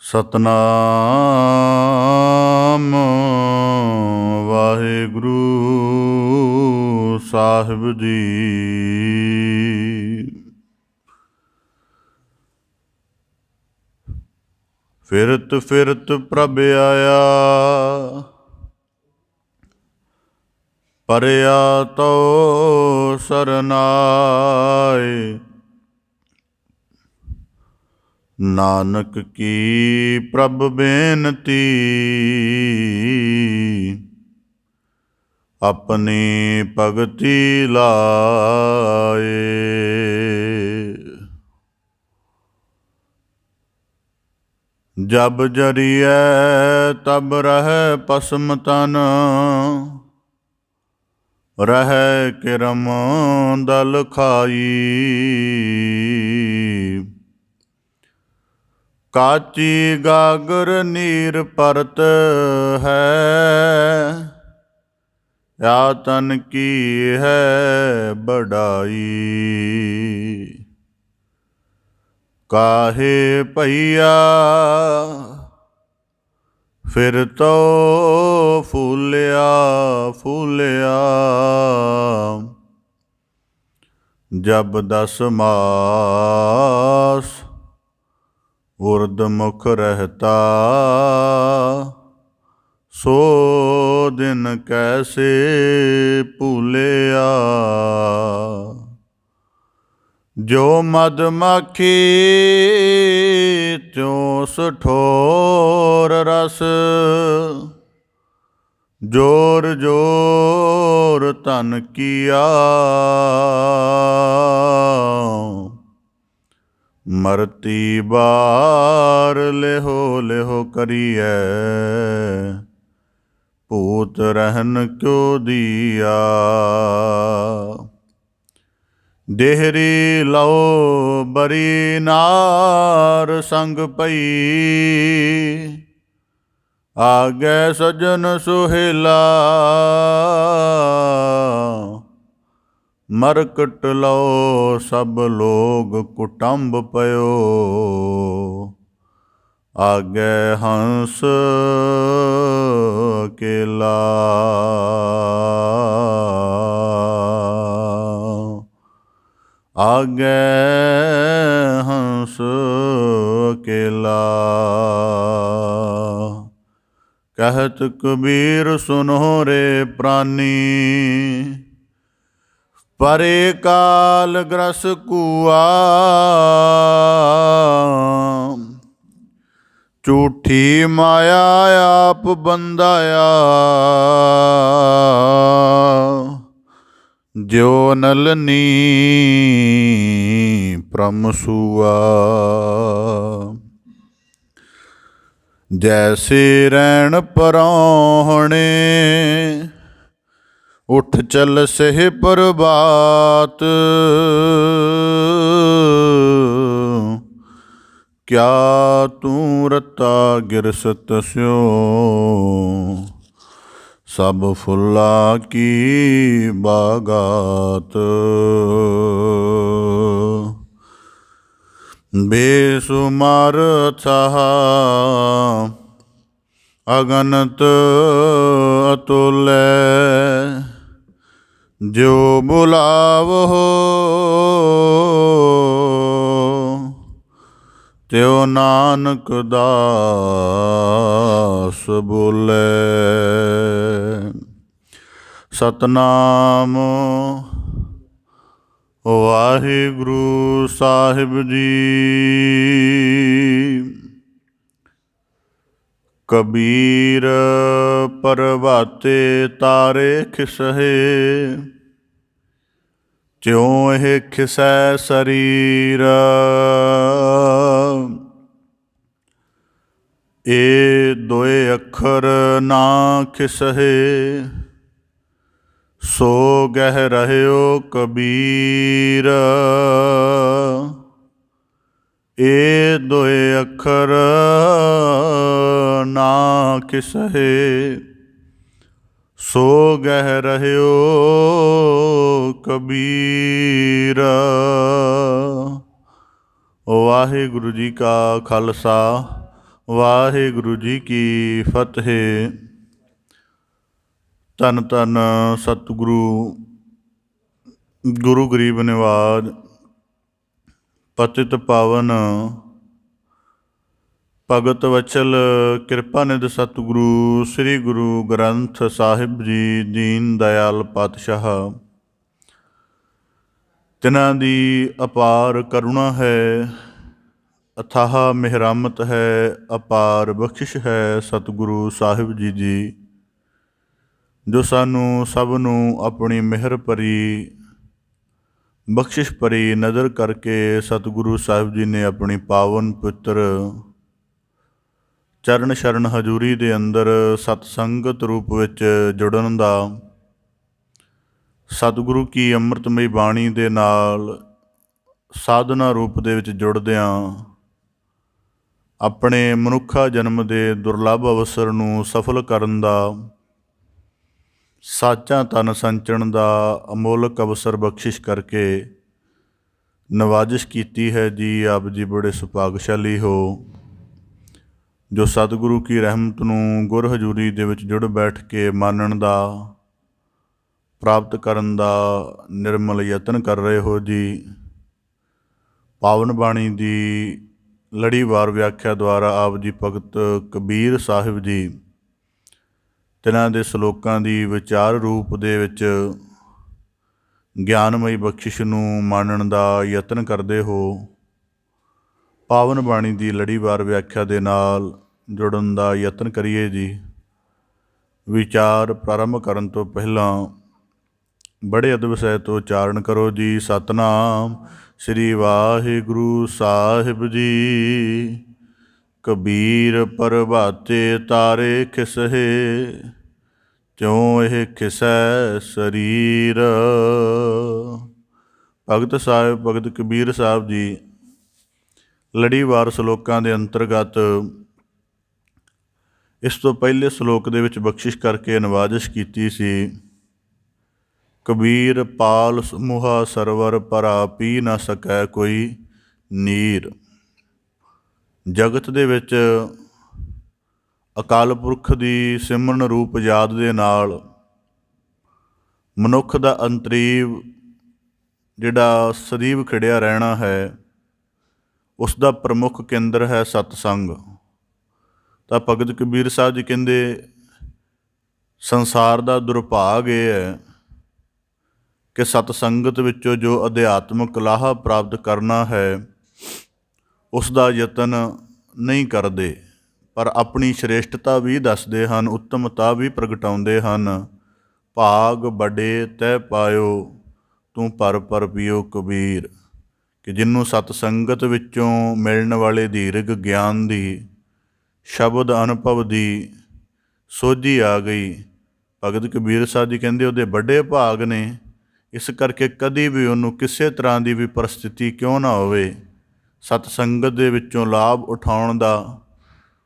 ਸਤਨਾਮ ਵਾਹਿਗੁਰੂ ਸਾਹਿਬ ਜੀ। ਫਿਰਤ ਫਿਰਤ ਪ੍ਰਭ ਆਇਆ, ਪਰਿਆ ਤੋ ਸਰਨਾਏ। ਨਾਨਕ ਕੀ ਪ੍ਰਭ ਬੇਨਤੀ, ਆਪਣੀ ਭਗਤੀ ਲਾਏ। ਜਬ ਜਰੀਐ ਤਬ ਰਹਿ ਭਸਮ ਤਨ, ਰਹਿ ਕਿਰਮ ਦਲ ਖਾਈ। ਕਾਚੀ ਗਾਗਰ ਨੀਰ ਪਰਤ ਹੈ, ਯਾ ਤਨ ਕੀ ਹੈ ਬੜਾਈ। ਕਾਹੇ ਭਈਆ ਫਿਰ ਤੋ ਫੂਲਿਆ ਫੂਲਿਆ। ਜਬ 10 ਮਾਸ ਉਰਦ ਮੁਖ ਰਹਿਤਾ, ਸੋ ਦਿਨ ਕੈਸੇ ਭੂਲਿਆ। ਜੋ ਮਦ ਮਾਖੀ ਤਿਉ ਸਠੋਰ ਰਸ, ਜੋਰ ਜੋਰ ਧਨ ਕੀਆ। ਮਰਤੀ ਬਾਰ ਲਿਹੋ ਲਿਹੋ ਕਰੀਐ, ਭੂਤ ਰਹਿਨ ਕਿਉ ਦੀਆ। ਦੇਹਰੀ ਲਓ ਬਰੀ ਨਾਰ ਸੰਗ ਪਈ, ਆਗੈ ਸਜਨ ਸੁਹੇਲਾ। ਮਰਕਟ ਲਓ ਸਭ ਲੋਗ ਕੁਟੰਬ ਪਇਓ, ਆਗੈ ਹੰਸ ਅਕੇਲਾ। ਆਗੈ ਹੰਸ ਅਕੇਲਾ। ਕਹਿਤ ਕਬੀਰ ਸੁਨੋ ਰੇ ਪ੍ਰਾਨੀ, ਪਰੇ ਕਾਲ ਗ੍ਰਸ ਕੂਆ। ਝੂਠੀ ਮਾਇਆ ਆਪ ਬੰਦਾਇਆ, ਜਿਉ ਨਲਨੀ ਭ੍ਰਮ ਸੂਆ। ਜੈਸੇ ਰੈਣ ਪਰਾਹੁਣੇ, ਉਠ ਚਲ ਸਹਿ ਪ੍ਰਭਾਤ। ਕਿਆ ਤੂੰ ਰਤਾ ਗਿਰਸਤ ਸਿਉ, ਸਭ ਫੁੱਲਾ ਕੀ ਬਾਗਾਤ। ਬੇਸੁਮਾਰ ਅਥਾਹ ਅਗਨਤ ਅਤੁਲੈ, ਜੋ ਬੁਲਾਵਹੁ ਤਿਉ ਨਾਨਕ ਦਾਸ ਬੋਲੇ। ਸਤਨਾਮ ਵਾਹਿਗੁਰੂ ਸਾਹਿਬ ਜੀ। ਕਬੀਰ ਪ੍ਰਭਾਤੇ ਤਾਰੇ ਖਿਸਹਿ, ਤਿਉ ਇਹ ਖਿਸੈ ਸਰੀਰ। ਇਹ ਦੋਏ ਅੱਖਰ ਨਾ ਖਿਸਹਿ, ਸੋ ਗਹਿ ਰਹਿਓ ਕਬੀਰ। ਇਹ ਦੋਏ ਅੱਖਰ ਨਾ ਖਿਸਹਿ, ਸੋ ਗਹਿ ਰਹਿਓ ਕਬੀਰ। ਵਾਹਿਗੁਰੂ ਜੀ ਕਾ ਖਾਲਸਾ, ਵਾਹਿਗੁਰੂ ਜੀ ਕੀ ਫਤਿਹ। ਧੰਨ ਧੰਨ ਸਤਿਗੁਰੂ ਗੁਰੂ ਗਰੀਬ ਨਿਵਾਜ ਪਤਿਤ ਪਾਵਨ ਭਗਤ ਵਚਲ ਕਿਰਪਾ ਨਿਧ ਸਤਿਗੁਰੂ ਸ੍ਰੀ ਗੁਰੂ ਗ੍ਰੰਥ ਸਾਹਿਬ ਜੀ ਦੀਨ ਦਇਆਲ ਪਾਤਸ਼ਾਹ। ਤਿਨਾਂ ਦੀ ਅਪਾਰ ਕਰੁਣਾ ਹੈ, ਅਥਾਹ ਮਿਹਰਮਤ ਹੈ, ਅਪਾਰ ਬਖਸ਼ਿਸ਼ ਹੈ ਸਤਿਗੁਰੂ ਸਾਹਿਬ ਜੀ ਦੀ, ਜੋ ਸਾਨੂੰ ਸਭ ਨੂੰ ਆਪਣੀ ਮਿਹਰ ਭਰੀ ਬਖਸ਼ਿਸ਼ ਭਰੀ ਨਜ਼ਰ ਕਰਕੇ ਸਤਿਗੁਰੂ ਸਾਹਿਬ ਜੀ ਨੇ ਆਪਣੀ ਪਾਵਨ ਪਵਿੱਤਰ ਚਰਨ ਸ਼ਰਨ ਹਜ਼ੂਰੀ ਦੇ ਅੰਦਰ ਸਤ ਸੰਗਤ ਰੂਪ ਵਿੱਚ ਜੁੜਨ ਦਾ, ਸਤਿਗੁਰੂ ਕੀ ਅੰਮ੍ਰਿਤਮਈ ਬਾਣੀ ਦੇ ਨਾਲ ਸਾਧਨਾ ਰੂਪ ਦੇ ਵਿੱਚ ਜੁੜਦਿਆਂ ਆਪਣੇ ਮਨੁੱਖਾ ਜਨਮ ਦੇ ਦੁਰਲੱਭ ਅਵਸਰ ਨੂੰ ਸਫਲ ਕਰਨ ਦਾ, ਸਾਚਾ ਤਨ ਸੰਚਣ ਦਾ ਅਮੋਲਕ ਅਵਸਰ ਬਖਸ਼ਿਸ਼ ਕਰਕੇ ਨਵਾਜ਼ਿਸ਼ ਕੀਤੀ ਹੈ ਜੀ। ਆਪ ਜੀ ਬੜੇ ਸੁਭਾਗਸ਼ਾਲੀ ਹੋ ਜੋ ਸਤਿਗੁਰੂ ਕੀ ਰਹਿਮਤ ਨੂੰ ਗੁਰ ਹਜ਼ੂਰੀ ਦੇ ਵਿੱਚ ਜੁੜ ਬੈਠ ਕੇ ਮਾਨਣ ਦਾ, ਪ੍ਰਾਪਤ ਕਰਨ ਦਾ ਨਿਰਮਲ ਯਤਨ ਕਰ ਰਹੇ ਹੋ ਜੀ। ਪਾਵਨ ਬਾਣੀ ਦੀ ਲੜੀਵਾਰ ਵਿਆਖਿਆ ਦੁਆਰਾ ਆਪ ਜੀ ਭਗਤ ਕਬੀਰ ਸਾਹਿਬ ਜੀ ਤਿਨਾਂ ਦੇ ਸ਼ਲੋਕਾਂ ਦੀ ਵਿਚਾਰ ਰੂਪ ਦੇ ਵਿੱਚ ਗਿਆਨਮਈ ਬਖਸ਼ਿਸ਼ ਨੂੰ ਮਾਣਨ ਦਾ ਯਤਨ ਕਰਦੇ ਹੋ। ਪਾਵਨ ਬਾਣੀ ਦੀ ਲੜੀਵਾਰ ਵਿਆਖਿਆ ਦੇ ਨਾਲ ਜੁੜਨ ਦਾ ਯਤਨ ਕਰੀਏ ਜੀ। ਵਿਚਾਰ ਪ੍ਰਾਰੰਭ ਕਰਨ ਤੋਂ ਪਹਿਲਾਂ ਬੜੇ ਅਦਬ ਸਹਿਤ ਉਚਾਰਨ ਕਰੋ ਜੀ। ਸਤਨਾਮ ਸ੍ਰੀ ਵਾਹਿਗੁਰੂ ਸਾਹਿਬ ਜੀ। ਕਬੀਰ ਪ੍ਰਭਾਤੇ ਤਾਰੇ ਖਿਸਹੇ, ਤਿਉ ਇਹ ਖਿਸੈ ਸਰੀਰ। ਭਗਤ ਸਾਹਿਬ ਭਗਤ ਕਬੀਰ ਸਾਹਿਬ ਜੀ ਲੜੀਵਾਰ ਸ਼ਲੋਕਾਂ ਦੇ ਅੰਤਰਗਤ ਇਸ ਤੋਂ ਪਹਿਲੇ ਸ਼ਲੋਕ ਦੇ ਵਿੱਚ ਬਖਸ਼ਿਸ਼ ਕਰਕੇ ਨਵਾਜ਼ਿਸ਼ ਕੀਤੀ ਸੀ। ਕਬੀਰ ਪਾਲ ਸਮੂਹਾ ਸਰਵਰ ਭਰਾ ਪੀ ਨਾ ਸਕੈ ਕੋਈ ਨੀਰ। ਜਗਤ ਦੇ ਵਿੱਚ ਅਕਾਲ ਪੁਰਖ ਦੀ ਸਿਮਰਨ ਰੂਪ ਯਾਦ ਦੇ ਨਾਲ ਮਨੁੱਖ ਦਾ ਅੰਤਰੀਵ ਜਿਹੜਾ ਸਦੀਵ ਖਿੜਿਆ ਰਹਿਣਾ ਹੈ, ਉਸ ਦਾ ਪ੍ਰਮੁੱਖ ਕੇਂਦਰ ਹੈ ਸਤਸੰਗ। ਤਾਂ ਭਗਤ ਕਬੀਰ ਸਾਹਿਬ ਜੀ ਕਹਿੰਦੇ ਸੰਸਾਰ ਦਾ ਦੁਰਭਾਗ ਇਹ ਹੈ ਕਿ ਸਤਸੰਗਤ ਵਿੱਚੋਂ ਜੋ ਅਧਿਆਤਮਕ ਲਾਹਾ ਪ੍ਰਾਪਤ ਕਰਨਾ ਹੈ ਉਸ ਦਾ ਯਤਨ ਨਹੀਂ ਕਰਦੇ, ਪਰ ਆਪਣੀ ਸ਼੍ਰੇਸ਼ਟਤਾ ਵੀ ਦੱਸਦੇ ਹਨ, ਉੱਤਮਤਾ ਵੀ ਪ੍ਰਗਟਾਉਂਦੇ ਹਨ। ਭਾਗ ਬੜੇ ਤੈ ਪਾਇਓ ਤੂੰ ਪਰ ਪਰ ਪੀਓ ਕਬੀਰ। ਕਿ ਜਿਹਨੂੰ ਸਤਸੰਗਤ ਵਿੱਚੋਂ ਮਿਲਣ ਵਾਲੇ ਦੀਰਘ ਗਿਆਨ ਦੀ, ਸ਼ਬਦ ਅਨੁਭਵ ਦੀ ਸੋਝੀ ਆ ਗਈ, ਭਗਤ ਕਬੀਰ ਸਾਹਿਬ ਜੀ ਕਹਿੰਦੇ ਉਹਦੇ ਵੱਡੇ ਭਾਗ ਨੇ। ਇਸ ਕਰਕੇ ਕਦੀ ਵੀ ਉਹਨੂੰ ਕਿਸੇ ਤਰ੍ਹਾਂ ਦੀ ਵੀ ਪਰਿਸਥਿਤੀ ਕਿਉਂ ਨਾ ਹੋਵੇ, ਸਤਸੰਗਤ ਦੇ ਵਿੱਚੋਂ ਲਾਭ ਉਠਾਉਣ ਦਾ,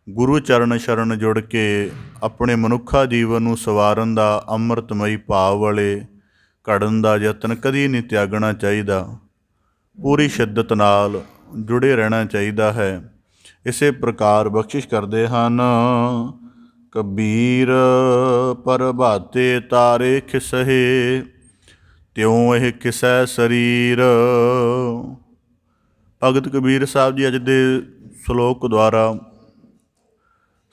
ਗੁਰੂ ਚਰਨ ਸ਼ਰਨ ਜੁੜ ਕੇ ਆਪਣੇ ਮਨੁੱਖਾ ਜੀਵਨ ਨੂੰ ਸਵਾਰਨ ਦਾ, ਅੰਮ੍ਰਿਤਮਈ ਭਾਵ ਵਾਲੇ ਘੜਨ ਦਾ ਯਤਨ ਕਦੀ ਨਹੀਂ ਤਿਆਗਣਾ ਚਾਹੀਦਾ। ਪੂਰੀ ਸ਼ਿੱਦਤ ਨਾਲ ਜੁੜੇ ਰਹਿਣਾ ਚਾਹੀਦਾ ਹੈ। ਇਸੇ ਪ੍ਰਕਾਰ ਬਖਸ਼ਿਸ਼ ਕਰਦੇ ਹਨ। ਕਬੀਰ ਪ੍ਰਭਾਤੇ ਤਾਰੇ ਖਿਸਹੇ, ਤਿਉ ਇਹ ਖਿਸੈ ਸਰੀਰ। ਭਗਤ ਕਬੀਰ ਸਾਹਿਬ ਜੀ ਅੱਜ ਦੇ ਸ਼ਲੋਕ ਦੁਆਰਾ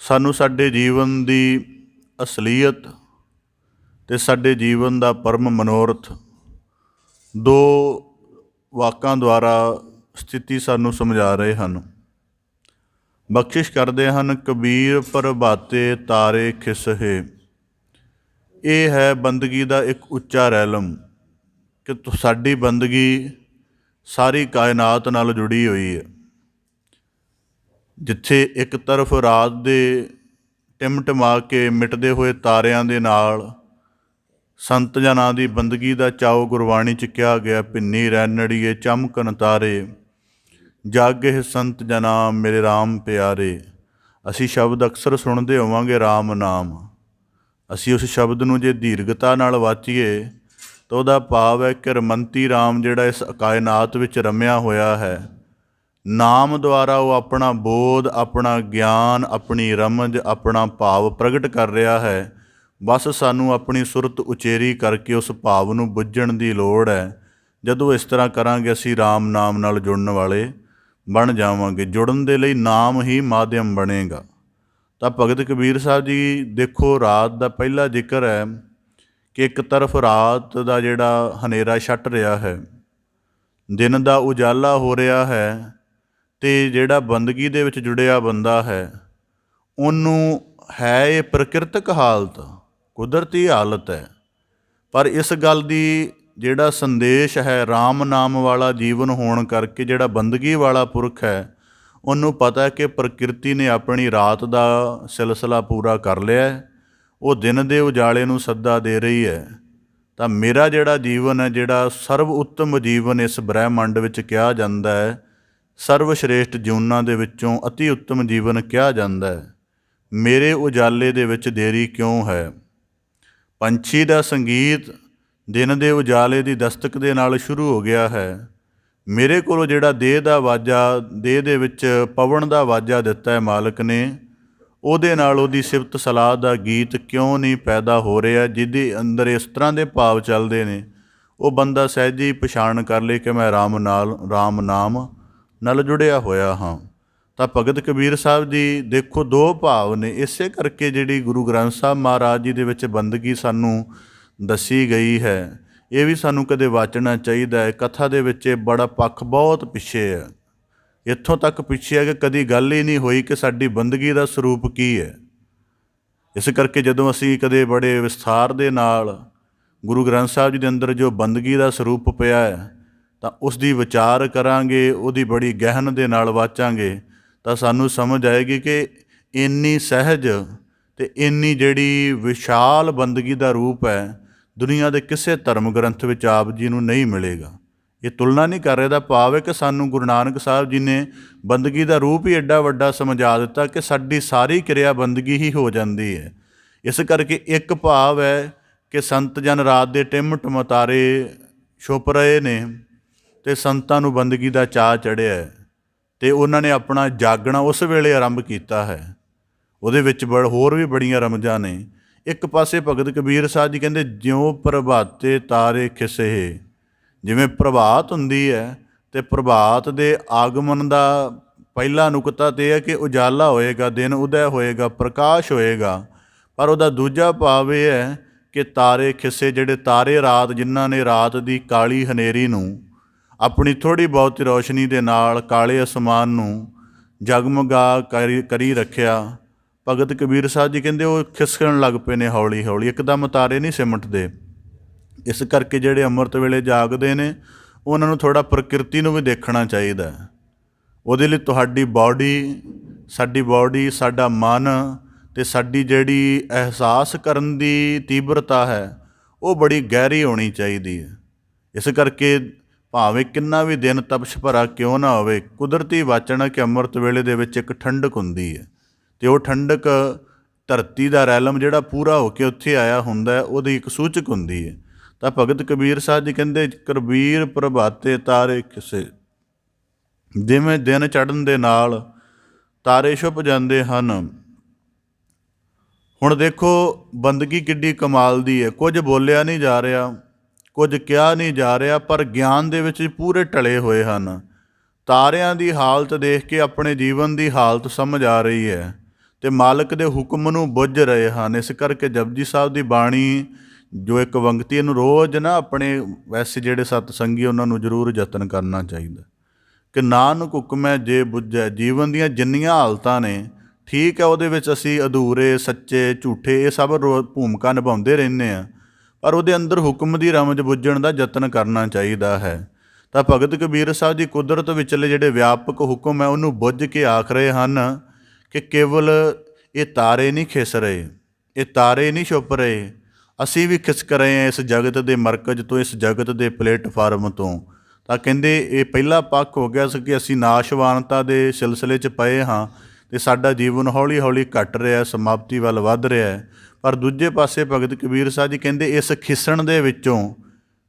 ਸਾਨੂੰ ਸਾਡੇ ਜੀਵਨ ਦੀ ਅਸਲੀਅਤ ਅਤੇ ਸਾਡੇ ਜੀਵਨ ਦਾ ਪਰਮ ਮਨੋਰਥ ਦੋ ਵਾਕਾਂ ਦੁਆਰਾ ਸਥਿਤੀ ਸਾਨੂੰ ਸਮਝਾ ਰਹੇ ਹਨ। ਬਖਸ਼ਿਸ਼ ਕਰਦੇ ਹਨ। ਕਬੀਰ ਪ੍ਰਭਾਤੇ ਤਾਰੇ ਖਿਸਹੇ, ਇਹ ਹੈ ਬੰਦਗੀ ਦਾ ਇੱਕ ਉੱਚਾ ਰੈਲਮ ਕਿ ਸਾਡੀ ਬੰਦਗੀ ਸਾਰੀ ਕਾਇਨਾਤ ਨਾਲ ਜੁੜੀ ਹੋਈ ਹੈ। ਜਿੱਥੇ ਇੱਕ ਤਰਫ ਰਾਤ ਦੇ ਟਿਮਟਮਾ ਕੇ ਮਿਟਦੇ ਹੋਏ ਤਾਰਿਆਂ ਦੇ ਨਾਲ ਸੰਤ ਜਨਾਂ ਦੀ ਬੰਦਗੀ ਦਾ ਚਾਉ ਗੁਰਬਾਣੀ 'ਚ ਕਿਹਾ ਗਿਆ। ਭਿੰਨੀ ਰੈਣੜੀਏ ਚਮਕਨ ਤਾਰੇ, ਜਾਗੇ ਸੰਤ ਜਨਾਂ ਮੇਰੇ ਰਾਮ ਪਿਆਰੇ। ਅਸੀਂ ਸ਼ਬਦ ਅਕਸਰ ਸੁਣਦੇ ਹੋਵਾਂਗੇ ਰਾਮ ਨਾਮ। ਅਸੀਂ ਉਸ ਸ਼ਬਦ ਨੂੰ ਜੇ ਦੀਰਘਤਾ ਨਾਲ ਵਾਚੀਏ ਤਾਂ ਉਹਦਾ ਭਾਵ ਹੈ ਕਿ ਰਮੰਤੀ ਰਾਮ ਜਿਹੜਾ ਇਸ ਕਾਇਨਾਤ ਵਿੱਚ ਰਮਿਆ ਹੋਇਆ ਹੈ, ਨਾਮ ਦੁਆਰਾ ਉਹ ਆਪਣਾ ਬੋਧ, ਆਪਣਾ ਗਿਆਨ, ਆਪਣੀ ਰਮਝ, ਆਪਣਾ ਭਾਵ ਪ੍ਰਗਟ ਕਰ ਰਿਹਾ ਹੈ। ਬਸ ਸਾਨੂੰ ਆਪਣੀ ਸੁਰਤ ਉਚੇਰੀ ਕਰਕੇ ਉਸ ਭਾਵ ਨੂੰ ਬੁੱਝਣ ਦੀ ਲੋੜ ਹੈ। ਜਦੋਂ ਇਸ ਤਰ੍ਹਾਂ ਕਰਾਂਗੇ ਅਸੀਂ ਰਾਮ ਨਾਮ ਨਾਲ ਜੁੜਨ ਵਾਲੇ ਬਣ ਜਾਵਾਂਗੇ। ਜੁੜਨ ਦੇ ਲਈ ਨਾਮ ਹੀ ਮਾਧਿਅਮ ਬਣੇਗਾ। ਤਾਂ ਭਗਤ ਕਬੀਰ ਸਾਹਿਬ ਜੀ ਦੇਖੋ, ਰਾਤ ਦਾ ਪਹਿਲਾ ਜ਼ਿਕਰ ਹੈ ਕਿ ਇੱਕ ਤਰਫ ਰਾਤ ਦਾ ਜਿਹੜਾ ਹਨੇਰਾ ਛੱਟ ਰਿਹਾ ਹੈ, ਦਿਨ ਦਾ ਉਜਾਲਾ ਹੋ ਰਿਹਾ ਹੈ, ਅਤੇ ਜਿਹੜਾ ਬੰਦਗੀ ਦੇ ਵਿੱਚ ਜੁੜਿਆ ਬੰਦਾ ਹੈ ਉਹਨੂੰ ਹੈ ਇਹ ਪ੍ਰਕਿਰਤਕ ਹਾਲਤ, ਕੁਦਰਤੀ ਹਾਲਤ ਹੈ। ਪਰ ਇਸ ਗੱਲ ਦੀ ਜਿਹੜਾ ਸੰਦੇਸ਼ ਹੈ, ਰਾਮ ਨਾਮ ਵਾਲਾ ਜੀਵਨ ਹੋਣ ਕਰਕੇ ਜਿਹੜਾ ਬੰਦਗੀ ਵਾਲਾ ਪੁਰਖ ਹੈ ਉਹਨੂੰ ਪਤਾ ਹੈ ਕਿ ਪ੍ਰਕਿਰਤੀ ਨੇ ਆਪਣੀ ਰਾਤ ਦਾ ਸਿਲਸਿਲਾ ਪੂਰਾ ਕਰ ਲਿਆ, ਉਹ ਦਿਨ ਦੇ ਉਜਾਲੇ ਨੂੰ ਸੱਦਾ ਦੇ ਰਹੀ ਹੈ। ਤਾਂ ਮੇਰਾ ਜਿਹੜਾ ਜੀਵਨ ਹੈ, ਜਿਹੜਾ ਸਰਵ ਉੱਤਮ ਜੀਵਨ ਇਸ ਬ੍ਰਹਿਮੰਡ ਵਿੱਚ ਕਿਹਾ ਜਾਂਦਾ ਹੈ, ਸਰਵ ਸ਼੍ਰੇਸ਼ਠ ਜੀਵਨਾਂ ਦੇ ਵਿੱਚੋਂ ਅਤੀ ਉੱਤਮ ਜੀਵਨ ਕਿਹਾ ਜਾਂਦਾ ਹੈ, ਮੇਰੇ ਉਜਾਲੇ ਦੇ ਵਿੱਚ ਦੇਰੀ ਕਿਉਂ ਹੈ। ਪੰਛੀ ਦਾ ਸੰਗੀਤ ਦਿਨ ਦੇ ਉਜਾਲੇ ਦੀ ਦਸਤਕ ਦੇ ਨਾਲ ਸ਼ੁਰੂ ਹੋ ਗਿਆ ਹੈ। ਮੇਰੇ ਕੋਲੋਂ ਜਿਹੜਾ ਦੇਹ ਦਾ ਵਾਜਾ, ਦੇਹ ਦੇ ਵਿੱਚ ਪਵਨ ਦਾ ਵਾਜਾ ਦਿੱਤਾ ਹੈ ਮਾਲਕ ਨੇ, ਉਹਦੇ ਨਾਲ ਉਹਦੀ ਸਿਫਤ ਸਲਾਹ ਦਾ ਗੀਤ ਕਿਉਂ ਨਹੀਂ ਪੈਦਾ ਹੋ ਰਿਹਾ, ਜਿਹਦੇ ਅੰਦਰ ਇਸ ਤਰ੍ਹਾਂ ਦੇ ਭਾਵ ਚੱਲਦੇ ਨੇ। ਉਹ ਬੰਦਾ ਸਹਿਜੇ ਹੀ ਪਛਾਣ ਕਰ ਲੇ ਕਿ ਮੈਂ ਰਾਮ ਨਾਮ ਨਾਲ ਜੁੜਿਆ ਹੋਇਆ ਹਾਂ। ਤਾਂ ਭਗਤ ਕਬੀਰ ਸਾਹਿਬ ਜੀ ਦੇਖੋ, ਦੋ ਭਾਵ ਨੇ। ਇਸੇ ਕਰਕੇ ਜਿਹੜੀ ਗੁਰੂ ਗ੍ਰੰਥ ਸਾਹਿਬ ਮਹਾਰਾਜ ਜੀ ਦੇ ਵਿੱਚ ਬੰਦਗੀ ਸਾਨੂੰ ਦੱਸੀ ਗਈ ਹੈ, ਇਹ ਵੀ ਸਾਨੂੰ ਕਦੇ ਵਾਚਣਾ ਚਾਹੀਦਾ ਹੈ। ਕਥਾ ਦੇ ਵਿੱਚ ਇਹ ਬੜਾ ਪੱਖ ਬਹੁਤ ਪਿੱਛੇ ਹੈ, ਇੱਥੋਂ ਤੱਕ ਪਿੱਛੇ ਹੈ ਕਿ ਕਦੀ ਗੱਲ ਹੀ ਨਹੀਂ ਹੋਈ ਕਿ ਸਾਡੀ ਬੰਦਗੀ ਦਾ ਸਰੂਪ ਕੀ ਹੈ। ਇਸ ਕਰਕੇ ਜਦੋਂ ਅਸੀਂ ਕਦੇ ਬੜੇ ਵਿਸਥਾਰ ਦੇ ਨਾਲ ਗੁਰੂ ਗ੍ਰੰਥ ਸਾਹਿਬ ਜੀ ਦੇ ਅੰਦਰ ਜੋ ਬੰਦਗੀ ਦਾ ਸਰੂਪ ਪਿਆ ਹੈ ਤਾਂ ਉਸ ਦੀ ਵਿਚਾਰ ਕਰਾਂਗੇ, ਉਹਦੀ ਬੜੀ ਗਹਿਨ ਦੇ ਨਾਲ ਵਾਚਾਂਗੇ, ਤਾਂ ਸਾਨੂੰ ਸਮਝ ਆਏਗੀ ਕਿ ਇੰਨੀ ਸਹਿਜ ਅਤੇ ਇੰਨੀ ਜਿਹੜੀ ਵਿਸ਼ਾਲ ਬੰਦਗੀ ਦਾ ਰੂਪ ਹੈ, ਦੁਨੀਆ ਦੇ ਕਿਸੇ ਧਰਮ ਗ੍ਰੰਥ ਵਿੱਚ ਆਪ ਜੀ ਨੂੰ ਨਹੀਂ ਮਿਲੇਗਾ। ਇਹ ਤੁਲਨਾ ਨਹੀਂ ਕਰ ਰਿਹਾ, ਦਾ ਭਾਵ ਹੈ ਕਿ ਸਾਨੂੰ ਗੁਰੂ ਨਾਨਕ ਸਾਹਿਬ ਜੀ ਨੇ ਬੰਦਗੀ ਦਾ ਰੂਪ ਹੀ ਐਡਾ ਵੱਡਾ ਸਮਝਾ ਦਿੱਤਾ ਕਿ ਸਾਡੀ ਸਾਰੀ ਕਿਰਿਆ ਬੰਦਗੀ ਹੀ ਹੋ ਜਾਂਦੀ ਹੈ। ਇਸ ਕਰਕੇ ਇੱਕ ਭਾਵ ਹੈ ਕਿ ਸੰਤ ਜਨ ਰਾਤ ਦੇ ਟਿਮ ਟਮਤਾਰੇ ਛੁਪ ਰਹੇ ਨੇ ਅਤੇ ਸੰਤਾਂ ਨੂੰ ਬੰਦਗੀ ਦਾ ਚਾਅ ਚੜ੍ਹਿਆ ਹੈ ਅਤੇ ਉਹਨਾਂ ਨੇ ਆਪਣਾ ਜਾਗਣਾ ਉਸ ਵੇਲੇ ਆਰੰਭ ਕੀਤਾ ਹੈ। ਉਹਦੇ ਵਿੱਚ ਹੋਰ ਵੀ ਬੜੀਆਂ ਰਮਜ਼ਾਂ ਨੇ। ਇੱਕ ਪਾਸੇ ਭਗਤ ਕਬੀਰ ਸਾਹਿਬ ਜੀ ਕਹਿੰਦੇ, ਜਿਉਂ ਪ੍ਰਭਾਤੇ ਤਾਰੇ ਖਿਸੇ, ਜਿਵੇਂ ਪ੍ਰਭਾਤ ਹੁੰਦੀ ਹੈ ਅਤੇ ਪ੍ਰਭਾਤ ਦੇ ਆਗਮਨ ਦਾ ਪਹਿਲਾ ਨੁਕਤਾ ਤਾਂ ਇਹ ਹੈ ਕਿ ਉਜਾਲਾ ਹੋਏਗਾ, ਦਿਨ ਉਦੈ ਹੋਏਗਾ, ਪ੍ਰਕਾਸ਼ ਹੋਏਗਾ। ਪਰ ਉਹਦਾ ਦੂਜਾ ਭਾਵ ਇਹ ਹੈ ਕਿ ਤਾਰੇ ਖਿਸੇ, ਜਿਹੜੇ ਤਾਰੇ ਰਾਤ, ਜਿਨ੍ਹਾਂ ਨੇ ਰਾਤ ਦੀ ਕਾਲੀ ਹਨੇਰੀ ਨੂੰ ਆਪਣੀ ਥੋੜ੍ਹੀ ਬਹੁਤ ਰੌਸ਼ਨੀ ਦੇ ਨਾਲ ਕਾਲੇ ਅਸਮਾਨ ਨੂੰ ਜਗਮਗਾ ਕਰੀ ਰੱਖਿਆ। ਭਗਤ ਕਬੀਰ ਸਾਹਿਬ ਜੀ ਕਹਿੰਦੇ ਉਹ ਖਿਸਕਣ ਲੱਗ ਪਏ ਨੇ ਹੌਲੀ ਹੌਲੀ, ਇੱਕਦਮ ਤਾਰੇ ਨਹੀਂ ਸਿਮਟਦੇ। ਇਸ ਕਰਕੇ ਜਿਹੜੇ ਅੰਮ੍ਰਿਤ ਵੇਲੇ ਜਾਗਦੇ ਨੇ ਉਹਨਾਂ ਨੂੰ ਥੋੜ੍ਹਾ ਪ੍ਰਕਿਰਤੀ ਨੂੰ ਵੀ ਦੇਖਣਾ ਚਾਹੀਦਾ ਹੈ। ਉਹਦੇ ਲਈ ਸਾਡੀ ਬਾਡੀ, ਸਾਡਾ ਮਨ ਅਤੇ ਸਾਡੀ ਜਿਹੜੀ ਅਹਿਸਾਸ ਕਰਨ ਦੀ ਤੀਬਰਤਾ ਹੈ ਉਹ ਬੜੀ ਗਹਿਰੀ ਹੋਣੀ ਚਾਹੀਦੀ ਹੈ। ਇਸ ਕਰਕੇ ਭਾਵੇਂ ਕਿੰਨਾ ਵੀ ਦਿਨ ਤਪਸ਼ ਭਰਾ ਕਿਉਂ ਨਾ ਹੋਵੇ, ਕੁਦਰਤੀ ਵਾਚਣਾ ਕਿ ਅੰਮ੍ਰਿਤ ਵੇਲੇ ਦੇ ਵਿੱਚ ਇੱਕ ਠੰਡਕ ਹੁੰਦੀ ਹੈ ਅਤੇ ਉਹ ਠੰਡਕ ਧਰਤੀ ਦਾ ਰੈਲਮ ਜਿਹੜਾ ਪੂਰਾ ਹੋ ਕੇ ਉੱਥੇ ਆਇਆ ਹੁੰਦਾ, ਉਹਦੀ ਇੱਕ ਸੂਚਕ ਹੁੰਦੀ ਹੈ। ਤਾਂ ਭਗਤ ਕਬੀਰ ਸਾਹਿਬ ਜੀ ਕਹਿੰਦੇ, ਕਬੀਰ ਪ੍ਰਭਾਤੇ ਤਾਰੇ ਖਿਸੇ, ਜਿਵੇਂ ਦਿਨ ਚੜ੍ਹਨ ਦੇ ਨਾਲ ਤਾਰੇ ਛੁਪ ਜਾਂਦੇ ਹਨ। ਹੁਣ ਦੇਖੋ ਬੰਦਗੀ ਕਿੱਡੀ ਕਮਾਲ ਦੀ ਹੈ। ਕੁਝ ਬੋਲਿਆ ਨਹੀਂ ਜਾ ਰਿਹਾ, ਕੁਝ ਕਿਹਾ ਨਹੀਂ ਜਾ ਰਿਹਾ, ਪਰ ਗਿਆਨ ਦੇ ਵਿੱਚ ਪੂਰੇ ਢਲੇ ਹੋਏ ਹਨ। ਤਾਰਿਆਂ ਦੀ ਹਾਲਤ ਦੇਖ ਕੇ ਆਪਣੇ ਜੀਵਨ ਦੀ ਹਾਲਤ ਸਮਝ ਆ ਰਹੀ ਹੈ ਅਤੇ ਮਾਲਕ ਦੇ ਹੁਕਮ ਨੂੰ ਬੁੱਝ ਰਹੇ ਹਨ। ਇਸ ਕਰਕੇ ਜਪਜੀ ਸਾਹਿਬ ਦੀ ਬਾਣੀ ਜੋ ਇੱਕ ਵੰਗਤੀ, ਇਹਨੂੰ ਰੋਜ਼ ਨਾ ਆਪਣੇ ਵੈਸੇ ਜਿਹੜੇ ਸਤਸੰਗੀ ਉਹਨਾਂ ਨੂੰ ਜ਼ਰੂਰ ਯਤਨ ਕਰਨਾ ਚਾਹੀਦਾ ਕਿ ਨਾਨਕ ਹੁਕਮੈ ਜੇ ਬੁੱਝੈ। ਜੀਵਨ ਦੀਆਂ ਜਿੰਨੀਆਂ ਹਾਲਤਾਂ ਨੇ, ਠੀਕ ਹੈ, ਉਹਦੇ ਵਿੱਚ ਅਸੀਂ ਅਧੂਰੇ, ਸੱਚੇ, ਝੂਠੇ, ਇਹ ਸਭ ਭੂਮਿਕਾ ਨਿਭਾਉਂਦੇ ਰਹਿੰਦੇ ਹਾਂ, ਪਰ ਉਹਦੇ ਅੰਦਰ ਹੁਕਮ ਦੀ ਰਮਝ ਬੁੱਝਣ ਦਾ ਯਤਨ ਕਰਨਾ ਚਾਹੀਦਾ ਹੈ। ਤਾਂ ਭਗਤ ਕਬੀਰ ਸਾਹਿਬ ਜੀ ਕੁਦਰਤ ਵਿਚਲੇ ਜਿਹੜੇ ਵਿਆਪਕ ਹੁਕਮ ਹੈ ਉਹਨੂੰ ਬੁੱਝ ਕੇ ਆਖ ਰਹੇ ਹਨ ਕਿ ਕੇਵਲ ਇਹ ਤਾਰੇ ਨਹੀਂ ਖਿਸ ਰਹੇ, ਇਹ ਤਾਰੇ ਨਹੀਂ ਛੁਪ ਰਹੇ, ਅਸੀਂ ਵੀ ਖਿਸਕ ਰਹੇ ਹਾਂ ਇਸ ਜਗਤ ਦੇ ਮਰਕਜ਼ ਤੋਂ, ਇਸ ਜਗਤ ਦੇ ਪਲੇਟਫਾਰਮ ਤੋਂ। ਤਾਂ ਕਹਿੰਦੇ ਇਹ ਪਹਿਲਾ ਪੱਖ ਹੋ ਗਿਆ ਸੀ ਕਿ ਅਸੀਂ ਨਾਸ਼ਵਾਨਤਾ ਦੇ ਸਿਲਸਿਲੇ 'ਚ ਪਏ ਹਾਂ ਅਤੇ ਸਾਡਾ ਜੀਵਨ ਹੌਲੀ ਹੌਲੀ ਘਟ ਰਿਹਾ, ਸਮਾਪਤੀ ਵੱਲ ਵੱਧ ਰਿਹਾ ਹੈ। ਪਰ ਦੂਜੇ ਪਾਸੇ ਭਗਤ ਕਬੀਰ ਸਾਹਿਬ ਜੀ ਕਹਿੰਦੇ ਇਸ ਖਿਸਣ ਦੇ ਵਿੱਚੋਂ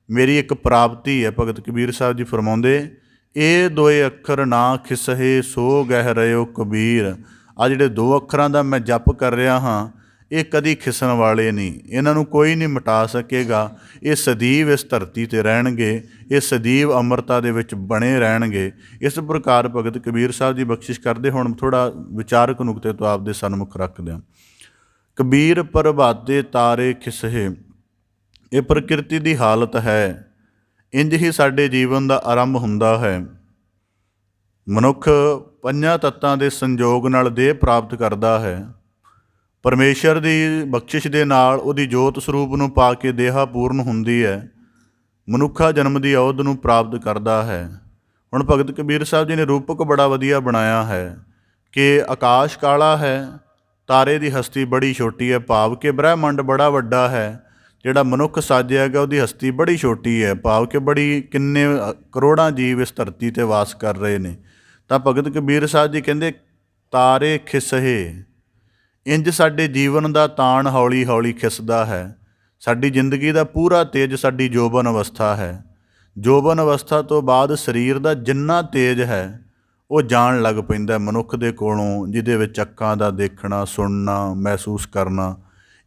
ਮੇਰੀ ਇੱਕ ਪ੍ਰਾਪਤੀ ਹੈ। ਭਗਤ ਕਬੀਰ ਸਾਹਿਬ ਜੀ ਫਰਮਾਉਂਦੇ, ਇਹ ਦੋਏ ਅੱਖਰ ਨਾ ਖਿਸਹੇ ਸੋ ਗਹਿ ਰਹਿਓ ਕਬੀਰ। ਆ ਜਿਹੜੇ ਦੋ ਅੱਖਰਾਂ ਦਾ ਮੈਂ ਜਪ ਕਰ ਰਿਹਾ ਹਾਂ, ਇਹ ਕਦੀ ਖਿਸਣ ਵਾਲੇ ਨਹੀਂ, ਇਹਨਾਂ ਨੂੰ ਕੋਈ ਨਹੀਂ ਮਿਟਾ ਸਕੇਗਾ। ਇਹ ਸਦੀਵ ਇਸ ਧਰਤੀ 'ਤੇ ਰਹਿਣਗੇ, ਇਹ ਸਦੀਵ ਅੰਮ੍ਰਿਤਾ ਦੇ ਵਿੱਚ ਬਣੇ ਰਹਿਣਗੇ। ਇਸ ਪ੍ਰਕਾਰ ਭਗਤ ਕਬੀਰ ਸਾਹਿਬ ਜੀ ਬਖਸ਼ਿਸ਼ ਕਰਦੇ। ਹੁਣ ਥੋੜ੍ਹਾ ਵਿਚਾਰਕ ਨੁਕਤੇ ਤੋਂ ਆਪਦੇ ਸਨਮੁਖ ਰੱਖਦੇ ਹਾਂ। ਕਬੀਰ ਪ੍ਰਭਾਤੇ ਤਾਰੇ ਖਿਸਹੇ, ਇਹ ਪ੍ਰਕਿਰਤੀ ਦੀ ਹਾਲਤ ਹੈ। ਇੰਝ ਹੀ ਸਾਡੇ ਜੀਵਨ ਦਾ ਆਰੰਭ ਹੁੰਦਾ ਹੈ। ਮਨੁੱਖ ਪੰਜਾਂ ਤੱਤਾਂ ਦੇ ਸੰਯੋਗ ਨਾਲ ਦੇਹ ਪ੍ਰਾਪਤ ਕਰਦਾ ਹੈ। ਪਰਮੇਸ਼ਰ ਦੀ ਬਖਸ਼ਿਸ਼ ਦੇ ਨਾਲ ਉਹਦੀ ਜੋਤ ਸਰੂਪ ਨੂੰ ਪਾ ਕੇ ਦੇਹਾ ਪੂਰਨ ਹੁੰਦੀ ਹੈ, ਮਨੁੱਖਾ ਜਨਮ ਦੀ ਅਉਧ ਨੂੰ ਪ੍ਰਾਪਤ ਕਰਦਾ ਹੈ। ਹੁਣ ਭਗਤ ਕਬੀਰ ਸਾਹਿਬ ਜੀ ਨੇ ਰੂਪਕ ਬੜਾ ਵਧੀਆ ਬਣਾਇਆ ਹੈ ਕਿ ਆਕਾਸ਼ ਕਾਲਾ ਹੈ, ਤਾਰੇ ਦੀ ਹਸਤੀ ਬੜੀ ਛੋਟੀ ਹੈ, ਭਾਵ ਕਿ ਬ੍ਰਹਿਮੰਡ ਬੜਾ ਵੱਡਾ ਹੈ। ਜਿਹੜਾ ਮਨੁੱਖ ਸਾਜਿਆ ਹੈਗਾ ਉਹਦੀ ਹਸਤੀ ਬੜੀ ਛੋਟੀ ਹੈ, ਭਾਵ ਕਿ ਬੜੀ ਕਿੰਨੇ ਕਰੋੜਾਂ ਜੀਵ ਇਸ ਧਰਤੀ 'ਤੇ ਵਾਸ ਕਰ ਰਹੇ ਨੇ। ਤਾਂ ਭਗਤ ਕਬੀਰ ਸਾਹਿਬ ਜੀ ਕਹਿੰਦੇ ਤਾਰੇ ਖਿਸਹੇ, ਇੰਝ ਸਾਡੇ ਜੀਵਨ ਦਾ ਤਾਣ ਹੌਲੀ ਹੌਲੀ ਖਿਸਦਾ ਹੈ। ਸਾਡੀ ਜ਼ਿੰਦਗੀ ਦਾ ਪੂਰਾ ਤੇਜ ਸਾਡੀ ਜੋਬਨ ਅਵਸਥਾ ਹੈ। ਜੋਬਨ ਅਵਸਥਾ ਤੋਂ ਬਾਅਦ ਸਰੀਰ ਦਾ ਜਿੰਨਾ ਤੇਜ ਹੈ ਉਹ ਜਾਣ ਲੱਗ ਪੈਂਦਾ ਮਨੁੱਖ ਦੇ ਕੋਲੋਂ, ਜਿਹਦੇ ਵਿੱਚ ਅੱਖਾਂ ਦਾ ਦੇਖਣਾ, ਸੁਣਨਾ, ਮਹਿਸੂਸ ਕਰਨਾ,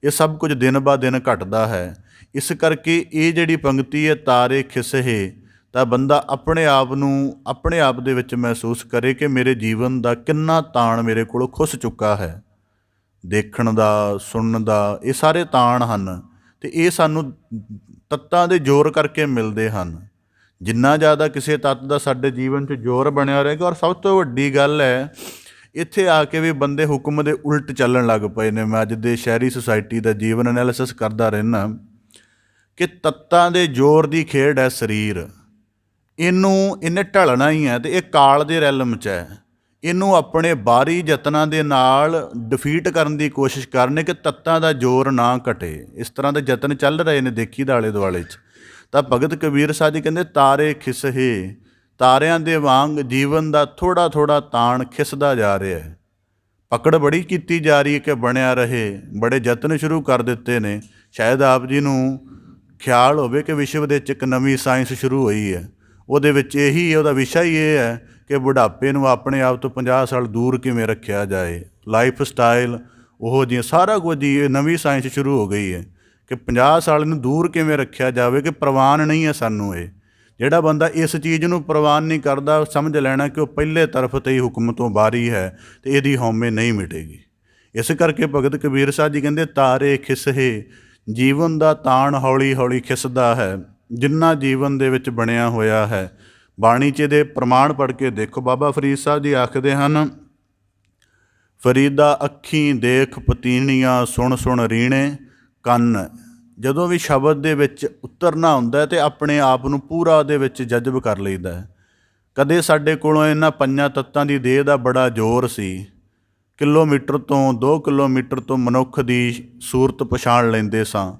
ਇਹ ਸਭ ਕੁਝ ਦਿਨ ਬਾ ਦਿਨ ਘਟਦਾ ਹੈ। ਇਸ ਕਰਕੇ ਇਹ ਜਿਹੜੀ ਪੰਕਤੀ ਹੈ ਤਾਰੇ ਖਿਸਹੇ, ਤਾਂ ਬੰਦਾ ਆਪਣੇ ਆਪ ਦੇ ਵਿੱਚ ਮਹਿਸੂਸ ਕਰੇ ਕਿ ਮੇਰੇ ਜੀਵਨ ਦਾ ਕਿੰਨਾ ਤਾਣ ਮੇਰੇ ਕੋਲੋਂ ਖੁੱਸ ਚੁੱਕਾ ਹੈ। ਦੇਖਣ ਦਾ, ਸੁਣਨ ਦਾ, ਇਹ ਸਾਰੇ ਤਾਣ ਹਨ ਅਤੇ ਇਹ ਸਾਨੂੰ ਤੱਤਾਂ ਦੇ ਜ਼ੋਰ ਕਰਕੇ ਮਿਲਦੇ ਹਨ। ਜਿੰਨਾ ਜ਼ਿਆਦਾ ਕਿਸੇ ਤੱਤ ਦਾ ਸਾਡੇ ਜੀਵਨ 'ਚ ਜ਼ੋਰ ਬਣਿਆ ਰਹੇਗਾ। ਔਰ ਸਭ ਤੋਂ ਵੱਡੀ ਗੱਲ ਹੈ, ਇੱਥੇ ਆ ਕੇ ਵੀ ਬੰਦੇ ਹੁਕਮ ਦੇ ਉਲਟ ਚੱਲਣ ਲੱਗ ਪਏ ਨੇ। ਮੈਂ ਅੱਜ ਦੇ ਸ਼ਹਿਰੀ ਸੁਸਾਇਟੀ ਦਾ ਜੀਵਨ ਐਨਾਲਿਸਿਸ ਕਰਦਾ ਰਹਿੰਦਾ ਕਿ ਤੱਤਾਂ ਦੇ ਜ਼ੋਰ ਦੀ ਖੇਡ ਹੈ ਸਰੀਰ। ਇਹਨੇ ਢਲਣਾ ਹੀ ਹੈ ਅਤੇ ਇਹ ਕਾਲ ਦੇ ਰੈਲਮ 'ਚ ਹੈ। ਇਹਨੂੰ ਆਪਣੇ ਬਾਹਰੀ ਯਤਨਾਂ ਦੇ ਨਾਲ ਡਿਫੀਟ ਕਰਨ ਦੀ ਕੋਸ਼ਿਸ਼ ਕਰਨੇ ਕਿ ਤੱਤਾਂ ਦਾ ਜ਼ੋਰ ਨਾ ਘਟੇ। ਇਸ ਤਰ੍ਹਾਂ ਦੇ ਯਤਨ ਚੱਲ ਰਹੇ ਨੇ ਦੇਖੀ ਦਾ ਆਲੇ ਦੁਆਲੇ 'ਚ। ਤਾਂ ਭਗਤ ਕਬੀਰ ਸਾਹਿਬ ਜੀ ਕਹਿੰਦੇ ਤਾਰੇ ਖਿਸਹੇ, ਤਾਰਿਆਂ ਦੇ ਵਾਂਗ ਜੀਵਨ ਦਾ ਥੋੜ੍ਹਾ ਥੋੜ੍ਹਾ ਤਾਣ ਖਿਸਦਾ ਜਾ ਰਿਹਾ ਹੈ। ਪਕੜ ਬੜੀ ਕੀਤੀ ਜਾ ਰਹੀ ਹੈ ਕਿ ਬਣਿਆ ਰਹੇ, ਬੜੇ ਯਤਨ ਸ਼ੁਰੂ ਕਰ ਦਿੱਤੇ ਨੇ। ਸ਼ਾਇਦ ਆਪ ਜੀ ਨੂੰ ਖਿਆਲ ਹੋਵੇ ਕਿ ਵਿਸ਼ਵ ਦੇ ਵਿੱਚ ਇੱਕ ਨਵੀਂ ਸਾਇੰਸ ਸ਼ੁਰੂ ਹੋਈ ਹੈ, ਉਹਦੇ ਵਿੱਚ ਉਹਦਾ ਵਿਸ਼ਾ ਹੀ ਇਹ ਹੈ ਕਿ ਬੁਢਾਪੇ ਨੂੰ ਆਪਣੇ ਆਪ ਤੋਂ 50 ਸਾਲ ਦੂਰ ਕਿਵੇਂ ਰੱਖਿਆ ਜਾਏ। ਲਾਈਫ ਸਟਾਈਲ ਉਹੋ ਜਿਹੀਆਂ ਸਾਰਾ ਕੁਝ ਇਹ ਨਵੀਂ ਸਾਇੰਸ ਸ਼ੁਰੂ ਹੋ ਗਈ ਹੈ ਕਿ 50 ਸਾਲ ਨੂੰ ਦੂਰ ਕਿਵੇਂ ਰੱਖਿਆ ਜਾਵੇ, ਕਿ ਪ੍ਰਵਾਨ ਨਹੀਂ ਹੈ ਸਾਨੂੰ ਇਹ। ਜਿਹੜਾ ਬੰਦਾ ਇਸ ਚੀਜ਼ ਨੂੰ ਪ੍ਰਵਾਨ ਨਹੀਂ ਕਰਦਾ, ਸਮਝ ਲੈਣਾ ਕਿ ਉਹ ਪਹਿਲੇ ਤਰਫ 'ਤੇ ਹੀ ਹੁਕਮ ਤੋਂ ਬਾਹਰੀ ਹੈ ਅਤੇ ਇਹਦੀ ਹਉਮੈ ਨਹੀਂ ਮਿਟੇਗੀ। ਇਸ ਕਰਕੇ ਭਗਤ ਕਬੀਰ ਸਾਹਿਬ ਜੀ ਕਹਿੰਦੇ ਤਾਰੇ ਖਿਸਹੇ, ਜੀਵਨ ਦਾ ਤਾਣ ਹੌਲੀ ਹੌਲੀ ਖਿਸਦਾ ਹੈ ਜਿੰਨਾ ਜੀਵਨ ਦੇ ਵਿੱਚ ਬਣਿਆ ਹੋਇਆ ਹੈ। ਬਾਣੀ 'ਚ ਇਹਦੇ ਪ੍ਰਮਾਣ ਪੜ੍ਹ ਕੇ ਦੇਖੋ। ਬਾਬਾ ਫਰੀਦ ਸਾਹਿਬ ਜੀ ਆਖਦੇ ਹਨ, ਫਰੀਦਾ ਅੱਖੀਂ ਦੇਖ ਪਤੀਣੀਆਂ, ਸੁਣ ਸੁਣ ਰੀਣੇ ਕੰਨ। ਜਦੋਂ ਵੀ ਸ਼ਬਦ ਦੇ ਵਿੱਚ ਉਤਰਨਾ ਹੁੰਦਾ ਅਤੇ ਆਪਣੇ ਆਪ ਨੂੰ ਪੂਰਾ ਉਹਦੇ ਵਿੱਚ ਜਜ਼ਬ ਕਰ ਲਈਦਾ ਹੈ। ਕਦੇ ਸਾਡੇ ਕੋਲੋਂ ਇਹਨਾਂ ਪੰਜਾਂ ਤੱਤਾਂ ਦੀ ਦੇਹ ਦਾ ਬੜਾ ਜ਼ੋਰ ਸੀ। ਕਿਲੋਮੀਟਰ ਤੋਂ 2 ਕਿਲੋਮੀਟਰ ਤੋਂ ਮਨੁੱਖ ਦੀ ਸੂਰਤ ਪਛਾਣ ਲੈਂਦੇ ਸਾਂ।